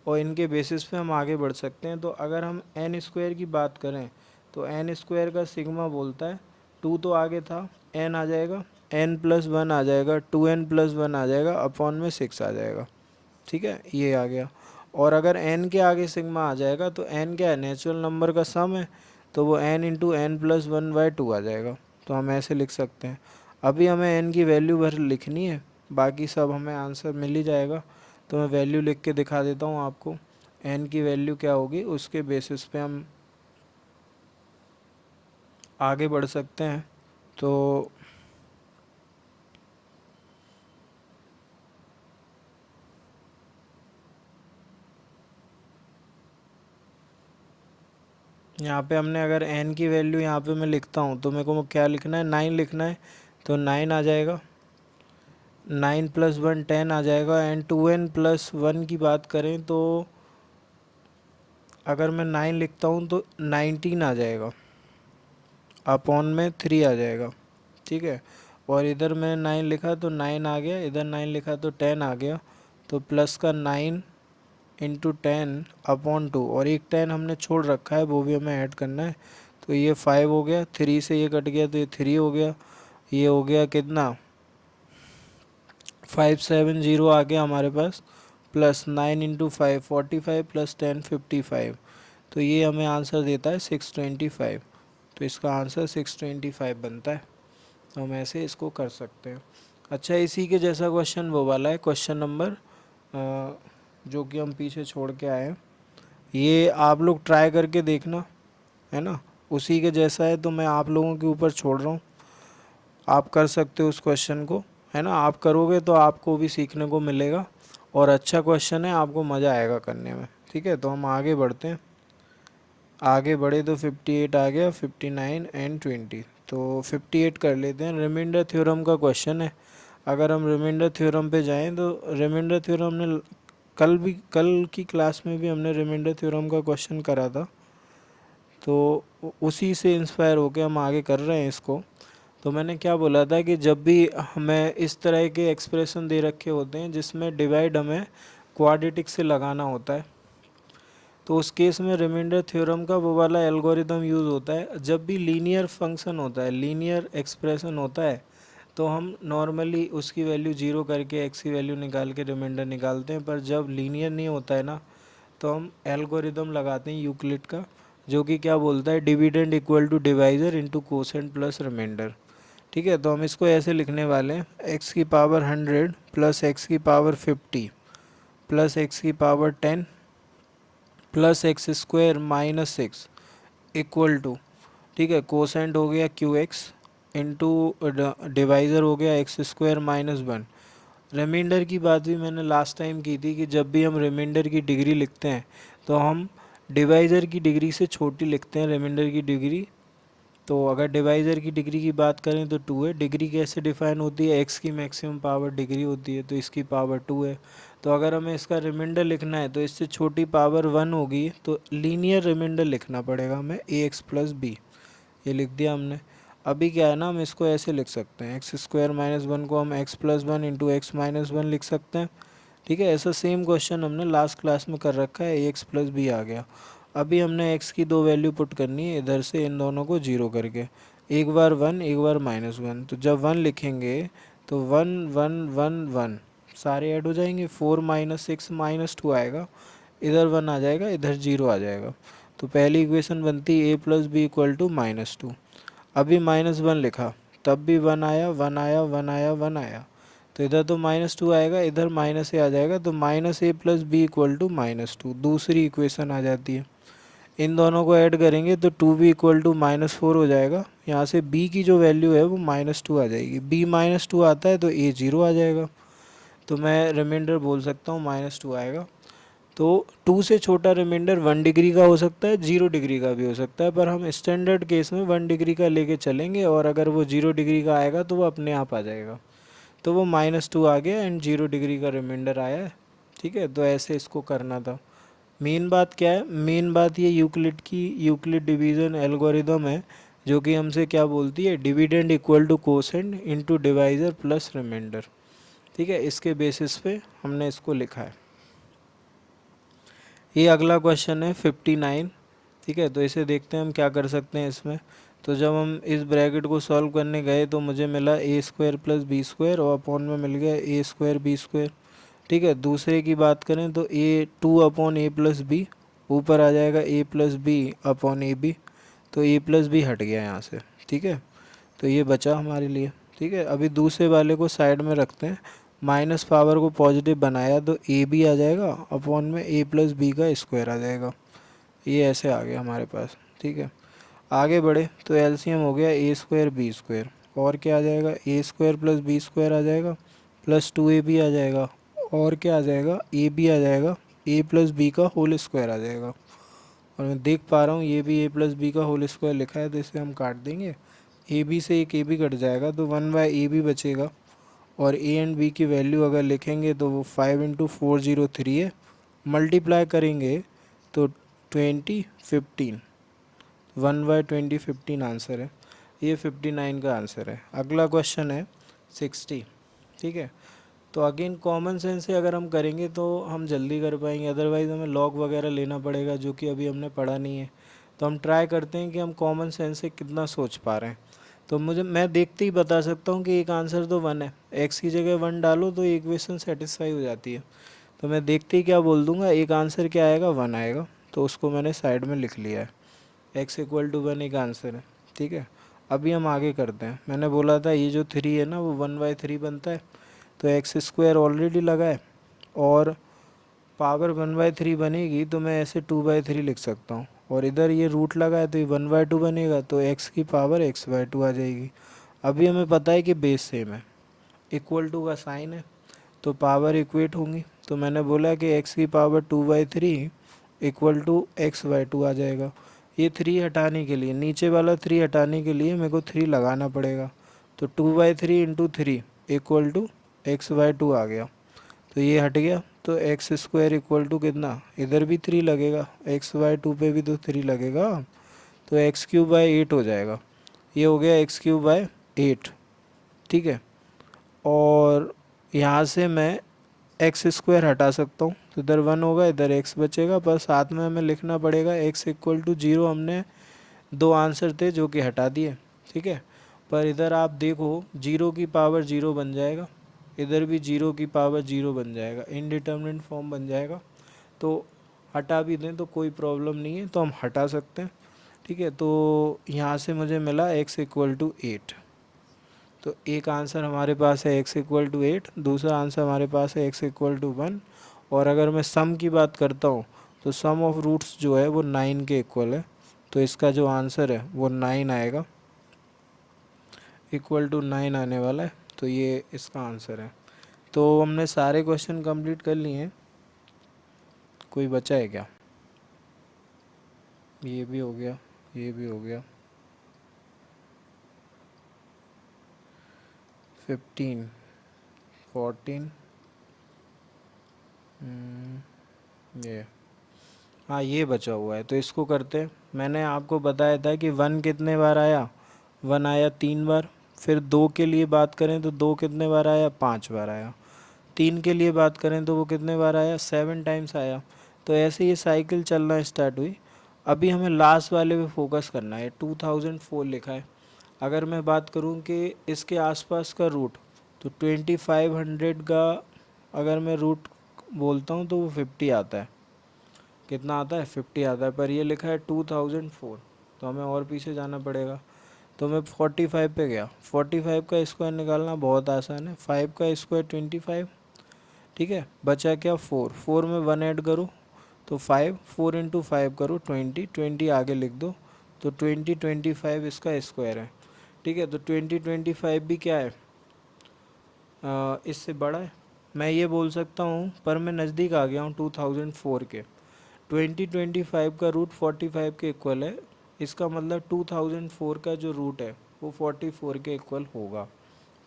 Speaker 1: और इनके बेसिस पे हम आगे बढ़ सकते हैं। तो अगर हम n² की बात करें तो n² का सिग्मा बोलता है, 2 तो आगे था, n आ जाएगा, n+1 आ जाएगा, 2n+1 आ जाएगा, अपॉन में 6 आ जाएगा, ठीक है। ये आ गया। और अगर n के आगे सिग्मा आ जाएगा तो n क्या है, नेचुरल नंबर का सम है, तो वो n × n+1/2 आ जाएगा। तो हम ऐसे लिख सकते हैं। अभी हमें n की वैल्यू भर लिखनी है, बाकी सब हमें आंसर मिल ही जाएगा। तो मैं वैल्यू लिख के दिखा देता हूँ आपको, n की वैल्यू क्या होगी, उसके बेसिस पे हम आगे बढ़ सकते हैं। तो यहाँ पे हमने अगर n की वैल्यू यहाँ पे मैं लिखता हूँ तो मेरे को क्या लिखना है, 9 लिखना है। तो 9 आ जाएगा, 9 + 1 10 आ जाएगा। एंड 2n+1 की बात करें तो अगर मैं 9 लिखता हूँ तो 19 आ जाएगा। अपॉन में 3 आ जाएगा, ठीक है। और इधर मैं 9 लिखा तो 9 आ गया, इधर 9 लिखा तो 10 आ गया। तो प्लस का 9 इंटू 10 अपॉन 2, और एक 10 हमने छोड़ रखा है, वो भी हमें ऐड करना है। तो ये 5 हो गया, 3 से ये कट गया तो ये 3 हो गया। ये हो गया कितना, 570 आ गया हमारे पास। Plus 9 into 5 45 plus 10 55। तो ये हमें आंसर देता है 625। तो इसका आंसर 625 बनता है। तो हम ऐसे इसको कर सकते हैं। अच्छा, इसी के जैसा क्वेश्चन वो वाला है, क्वेश्चन नंबर जो कि हम पीछे छोड़ के आए हैं, ये आप लोग ट्राई करके देखना, है ना। उसी के जैसा है तो मैं आप लोगों के ऊपर छोड़ रहा हूँ, आप कर सकते हो उस क्वेश्चन को, है ना। आप करोगे तो आपको भी सीखने को मिलेगा, और अच्छा क्वेश्चन है, आपको मज़ा आएगा करने में, ठीक है। तो हम आगे बढ़ते हैं। आगे बढ़े तो 58 आ गया, 59 एंड 20। तो 58 कर लेते हैं, रिमाइंडर थ्योरम का क्वेश्चन है। अगर हम रिमाइंडर थ्योरम पे जाएं तो रिमाइंडर थ्योरम ने कल की क्लास में भी हमने रिमाइंडर थ्योरम का क्वेश्चन करा था, तो उसी से इंस्पायर होकर हम आगे कर रहे हैं इसको। तो मैंने क्या बोला था कि जब भी हमें इस तरह के एक्सप्रेशन दे रखे होते हैं जिसमें डिवाइड हमें क्वाड्रेटिक से लगाना होता है, तो उस केस में रिमाइंडर थ्योरम का वो वाला एल्गोरिदम यूज़ होता है। जब भी लीनियर फंक्शन होता है, लीनियर एक्सप्रेशन होता है, तो हम नॉर्मली उसकी वैल्यू जीरो करके एक्स की वैल्यू निकाल के रिमाइंडर निकालते हैं। पर जब लीनियर नहीं होता है ना, तो हम एल्गोरिदम लगाते हैं यूक्लिड का, जो कि क्या बोलता है, dividend equal to divisor into quotient plus remainder, ठीक है। तो हम इसको ऐसे लिखने वाले हैं, एक्स की पावर 100 प्लस एक्स की पावर 50 प्लस एक्स की power 10 plus x square minus 6 equal to, ठीक है, कोसेंट हो गया क्यू एक्स इंटू डिवाइज़र हो गया एक्स स्क्वायर माइनस 1। रिमाइंडर की बात भी मैंने लास्ट टाइम की थी कि जब भी हम रिमाइंडर की डिग्री लिखते हैं तो हम डिवाइज़र की डिग्री से छोटी लिखते हैं रिमाइंडर की डिग्री। तो अगर डिवाइज़र की डिग्री की बात करें तो 2 है। डिग्री कैसे डिफाइन होती है, एक्स की मैक्सिमम पावर डिग्री होती है, तो इसकी पावर 2 है। तो अगर हमें इसका रिमाइंडर लिखना है तो इससे छोटी पावर 1 होगी, तो लीनियर रिमाइंडर लिखना पड़ेगा हमें, ए एक्स प्लस बी। ये लिख दिया हमने। अभी क्या है ना, हम इसको ऐसे लिख सकते हैं, एक्स स्क्वायर माइनस 1 को हम x plus 1 into x minus 1 लिख सकते हैं, ठीक है। ऐसा सेम क्वेश्चन हमने लास्ट क्लास में कर रखा है, ए एक्स प्लस बी आ गया। अभी हमने एक्स की दो वैल्यू पुट करनी है इधर से, इन दोनों को जीरो करके, एक बार 1 एक बार माइनस 1। तो जब 1 लिखेंगे तो 1 1 1 1 सारे ऐड हो जाएंगे, 4 माइनस 6 माइनस 2 आएगा, इधर 1 आ जाएगा, इधर 0 आ जाएगा। तो पहली इक्वेशन बनती है A plus B equal to minus 2। अभी माइनस 1 लिखा, तब भी 1 आया 1 आया 1 आया 1 आया, तो इधर तो माइनस 2 आएगा, इधर माइनस ए आ जाएगा, तो minus A plus B equal to minus 2 दूसरी इक्वेशन आ जाती है। इन दोनों को ऐड करेंगे तो 2b इक्वल टू माइनस 4 हो जाएगा। यहाँ से b की जो वैल्यू है वो माइनस 2 आ जाएगी, b माइनस 2 आता है तो a 0 आ जाएगा। तो मैं रिमाइंडर बोल सकता हूँ माइनस 2 आएगा। तो 2 से छोटा रिमाइंडर 1 डिग्री का हो सकता है, 0 डिग्री का भी हो सकता है, पर हम स्टैंडर्ड केस में 1 डिग्री का लेके चलेंगे, और अगर वो 0 डिग्री का आएगा तो वो अपने आप आ जाएगा। तो वो माइनस 2 आ गया एंड 0 डिग्री का रिमाइंडर आया है, ठीक है। तो ऐसे इसको करना था। मेन बात क्या है, मेन बात ये यूक्लिड डिवीज़न एल्गोरिदम है, जो कि हमसे क्या बोलती है, dividend equal to quotient into divisor plus remainder, ठीक है। इसके बेसिस पे हमने इसको लिखा है। ये अगला क्वेश्चन है 59, ठीक है। तो इसे देखते हैं हम क्या कर सकते हैं इसमें। तो जब हम इस ब्रैकेट को सॉल्व करने गए तो मुझे मिला ए स्क्वायर प्लस बी स्क्वायर, और अपॉन में मिल गया ए स्क्वायर बी स्क्वायर, ठीक है। दूसरे की बात करें तो A 2 upon A plus B, ऊपर आ जाएगा A plus B upon A B, तो ए प्लस बी हट गया यहाँ से, ठीक है। तो ये बचा हमारे लिए, ठीक है। अभी दूसरे वाले को साइड में रखते हैं, माइनस पावर को पॉजिटिव बनाया तो ए बी आ जाएगा अपॉन में ए प्लस बी का स्क्वायर आ जाएगा। ये ऐसे आ गया हमारे पास, ठीक है। आगे बढ़े तो एलसीएम हो गया ए स्क्वायर बी स्क्वायर, और क्या आ जाएगा, ए स्क्वायर प्लस बी स्क्वायर आ जाएगा, प्लस 2ab आ जाएगा, और क्या आ जाएगा, ए बी आ जाएगा, ए प्लस बी का होल स्क्वायर आ जाएगा। और मैं देख पा रहा हूँ ये भी ए प्लस बी का होल स्क्वायर लिखा है, तो इसे हम काट देंगे, ए बी से एक ए बी कट जाएगा तो 1/ab बचेगा। और ए एंड बी की वैल्यू अगर लिखेंगे तो वो 5 इंटू 403 है, मल्टीप्लाई करेंगे तो 20 15, 1/20 15 आंसर है। ये 59 का आंसर है। अगला क्वेश्चन है 60। ठीक है, तो अगेन कॉमन सेंस से अगर हम करेंगे तो हम जल्दी कर पाएंगे, अदरवाइज़ हमें लॉग वगैरह लेना पड़ेगा जो कि अभी हमने पढ़ा नहीं है। तो हम ट्राई करते हैं कि हम कॉमन सेंस से कितना सोच पा रहे हैं। तो मैं देखते ही बता सकता हूँ कि एक आंसर तो 1 है, एक्स की जगह 1 डालो तो इक्वेशन सेटिस्फाई हो जाती है। तो मैं देखते ही क्या बोल दूंगा, एक आंसर क्या आएगा, 1 आएगा। तो उसको मैंने साइड में लिख लिया है, x=1 एक आंसर है। ठीक है, अभी हम आगे करते हैं। मैंने बोला था ये जो 3 है ना वो 1/3 बनता है, तो x² ऑलरेडी लगा है और पावर 1/3 बनेगी, तो मैं ऐसे 2/3 लिख सकता हूँ। और इधर ये रूट लगा है तो ये 1/2 बनेगा, तो x की पावर x/2 आ जाएगी। अभी हमें पता है कि बेस सेम है, इक्वल टू का साइन है, तो पावर इक्वेट होंगी। तो मैंने बोला कि x की पावर 2/3 इक्वल टू x/2 आ जाएगा। ये 3 हटाने के लिए, नीचे वाला 3 हटाने के लिए मेरे को 3 लगाना पड़ेगा, तो 2/3 इंटू 3 इक्वल टू x/2 आ गया। तो ये हट गया, तो x² इक्वल टू कितना, इधर भी 3 लगेगा, x/2 पे भी तो 3 लगेगा, तो x³ हो जाएगा। ये हो गया x³/8। ठीक है, और यहाँ से मैं x² हटा सकता हूँ, तो इधर 1 होगा, इधर x बचेगा, पर साथ में हमें लिखना पड़ेगा x=0। हमने 2 आंसर थे जो कि हटा दिए। ठीक है, पर इधर आप देखो 0 की पावर 0 बन जाएगा, इधर भी 0 की पावर 0 बन जाएगा, इनडिटर्मिनेट फॉर्म बन जाएगा। तो हटा भी दें तो कोई प्रॉब्लम नहीं है, तो हम हटा सकते हैं। ठीक है, तो यहाँ से मुझे मिला x=8। तो एक आंसर हमारे पास है x=8, दूसरा आंसर हमारे पास है x=1। और अगर मैं सम की बात करता हूँ तो सम ऑफ रूट्स जो है वो 9 के इक्वल है, तो इसका जो आंसर है वो 9 आएगा, =9 आने वाला है। तो ये इसका आंसर है। तो हमने सारे क्वेश्चन कंप्लीट कर लिए हैं, कोई बचा है क्या? ये भी हो गया, ये भी हो गया। 15, 14, ये, हाँ ये बचा हुआ है, तो इसको करते हैं। मैंने आपको बताया था कि 1 कितने बार आया, 1 आया 3 बार। फिर 2 के लिए बात करें तो 2 कितने बार आया, 5 बार आया। 3 के लिए बात करें तो वो कितने बार आया, 7 टाइम्स आया। तो ऐसे ये साइकिल चलना स्टार्ट हुई। अभी हमें लास्ट वाले पे फोकस करना है, 2004 लिखा है। अगर मैं बात करूं कि इसके आसपास का रूट, तो 2500 का अगर मैं रूट बोलता हूं तो वो 50 आता है। कितना आता है, 50 आता है, पर ये लिखा है 2004, तो हमें और पीछे जाना पड़ेगा। तो मैं 45 पे गया, 45 का स्क्वायर निकालना बहुत आसान है, 5 का स्क्वायर 25। ठीक है, बचा क्या, 4, 4 में 1 ऐड करो तो 5, 4 इंटू 5 करो 20, 20 आगे लिख दो, तो 25 इसका स्क्वायर है। ठीक है, तो 25 भी क्या है, इससे बड़ा है। मैं ये बोल सकता हूँ, पर मैं नज़दीक आ गया हूँ 2004 के। 25 का रूट 45 के इक्वल है, इसका मतलब 2004 का जो रूट है वो 44 के इक्वल होगा।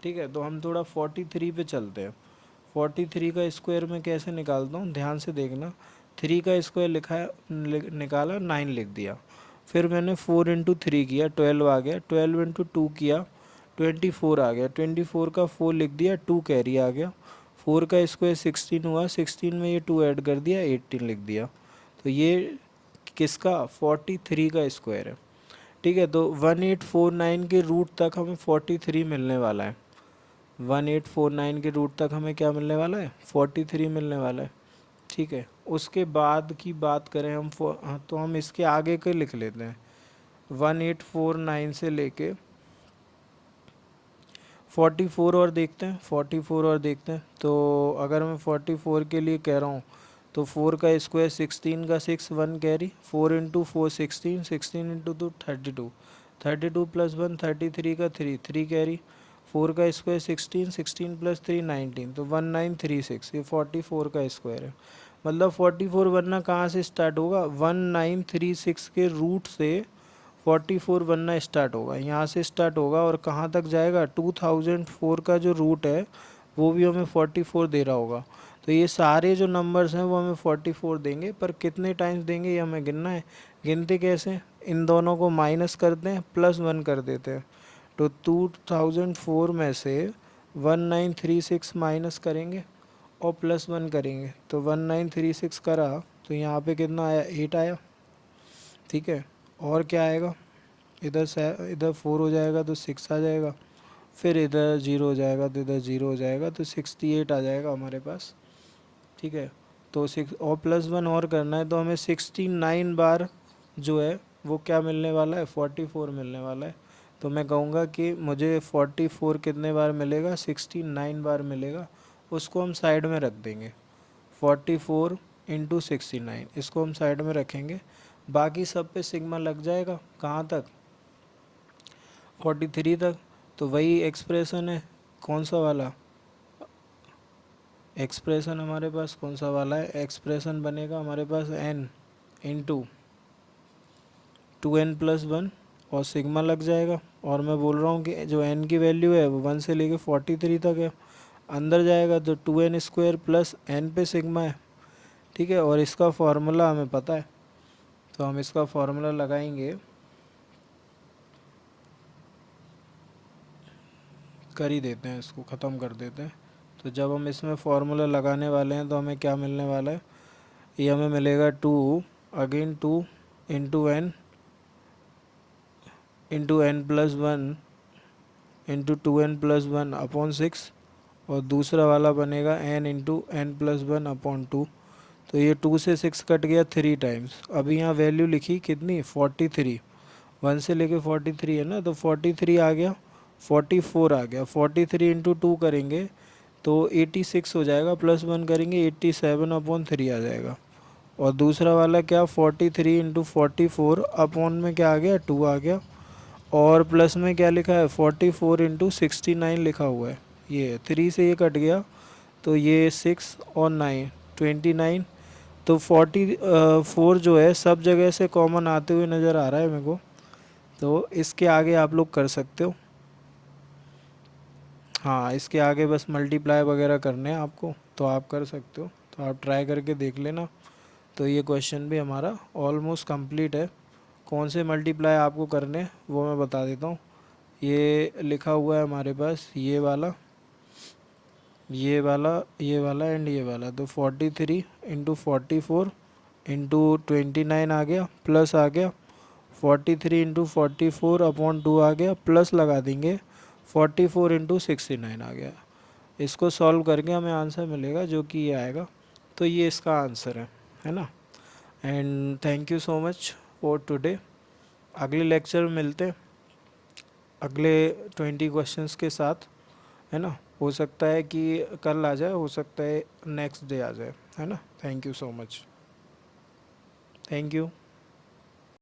Speaker 1: ठीक है, तो हम थोड़ा 43 पे चलते हैं। 43 का स्क्वायर में कैसे निकालता हूँ, ध्यान से देखना। 3 का स्क्वायर लिखा है, निकाला, 9 लिख दिया। फिर मैंने 4 इंटू 3 किया, 12 आ गया, 12 इंटू 2 किया, 24 आ गया, 24 का 4 लिख दिया, 2 कैरी आ गया। 4 का स्क्वायर 16 हुआ, 16 में ये 2 ऐड कर दिया, 18 लिख दिया। तो ये किसका, 43 का स्क्वायर है। ठीक है, तो 1849 के रूट तक हमें 43 मिलने वाला है। 1849 के रूट तक हमें क्या मिलने वाला है, 43 मिलने वाला है। ठीक है, उसके बाद की बात करें हम, हाँ, तो हम इसके आगे के लिख लेते हैं। 1849 से लेके 44 और देखते हैं, 44 और देखते हैं। तो अगर मैं 44 के लिए कह रहा हूँ तो 4 का स्क्वायर 16 का 6, 1 कैरी, 4 इंटू 4 16, 16 इंटू 2 32, 32 प्लस 1 33 का 3, 3 कैरी, 4 का स्क्वायर 16, 16 प्लस 3 19, तो 1936, ये 44 का स्क्वायर है। मतलब 44 बनना कहाँ से स्टार्ट होगा, 1936 के रूट से 44 बनना स्टार्ट होगा, यहाँ से स्टार्ट होगा और कहाँ तक जाएगा, 2004 का जो रूट है वो भी हमें 44 दे रहा होगा। तो ये सारे जो नंबर्स हैं वो हमें 44 देंगे, पर कितने टाइम्स देंगे ये हमें गिनना है। गिनते कैसे, इन दोनों को माइनस करते हैं, +1 कर देते हैं। तो 2004 में से 1936 माइनस करेंगे और +1 करेंगे, तो 1936 करा तो यहाँ पे कितना आया, 8 आया। ठीक है, और क्या आएगा, इधर से इधर 4 हो जाएगा तो 6 आ जाएगा, फिर इधर 0 हो जाएगा तो इधर 0 हो जाएगा, तो 68 आ जाएगा हमारे पास। ठीक है, तो 6 और +1 और करना है, तो हमें 69 बार जो है वो क्या मिलने वाला है, 44 मिलने वाला है। तो मैं कहूँगा कि मुझे 44 कितने बार मिलेगा, 69 बार मिलेगा। उसको हम साइड में रख देंगे, 44 इंटू 69, इसको हम साइड में रखेंगे। बाकी सब पे सिग्मा लग जाएगा, कहाँ तक, 43 तक। तो वही एक्सप्रेशन है, कौन सा वाला एक्सप्रेशन हमारे पास, कौन सा वाला है, एक्सप्रेशन बनेगा हमारे पास n इंटू 2n+1 और सिग्मा लग जाएगा। और मैं बोल रहा हूँ कि जो n की वैल्यू है वो 1 से लेके 43 तक है, अंदर जाएगा तो 2n² प्लस n पे सिग्मा है। ठीक है, और इसका फार्मूला हमें पता है, तो हम इसका फार्मूला लगाएंगे, कर ही देते हैं, इसको ख़त्म कर देते हैं। तो जब हम इसमें फार्मूला लगाने वाले हैं तो हमें क्या मिलने वाला है, ये हमें मिलेगा 2 इंटू n+1 इंटू 2n+1/6, और दूसरा वाला बनेगा n इंटू n+1/2। तो ये 2 से 6 कट गया 3 टाइम्स। अभी यहाँ वैल्यू लिखी कितनी, 43, 1 से लेके 43 है ना, तो 43 आ गया, 44 आ गया, 43 इंटू 2 करेंगे तो 86 हो जाएगा, +1 करेंगे 87/3 आ जाएगा। और दूसरा वाला क्या, 43 इंटू 44 अपॉन में क्या आ गया, 2 आ गया, और प्लस में क्या लिखा है, 44 इंटू 69 लिखा हुआ है। ये 3 से ये कट गया, तो ये 6 और 9 29, तो 44 जो है सब जगह से कॉमन आते हुए नज़र आ रहा है मेरे को। तो इसके आगे आप लोग कर सकते हो, हाँ इसके आगे बस मल्टीप्लाई वगैरह करने हैं आपको, तो आप कर सकते हो, तो आप ट्राई करके देख लेना। तो ये क्वेश्चन भी हमारा ऑलमोस्ट कंप्लीट है। कौन से मल्टीप्लाई आपको करने हैं वो मैं बता देता हूँ। ये लिखा हुआ है हमारे पास, ये वाला, ये वाला, ये वाला एंड ये वाला, तो 43 इंटू 44 इंटू 29 आ गया, प्लस आ गया 43 इंटू 44/2 आ गया, प्लस लगा देंगे 44 इंटू 69 आ गया। इसको सॉल्व करके हमें आंसर मिलेगा जो कि ये आएगा। तो ये इसका आंसर है ना। And thank you so much for today. अगले लेक्चर में मिलते हैं अगले 20 क्वेश्चंस के साथ, है ना। हो सकता है कि कल आ जाए, हो सकता है नेक्स्ट डे आ जाए, है ना। Thank you so much, thank you.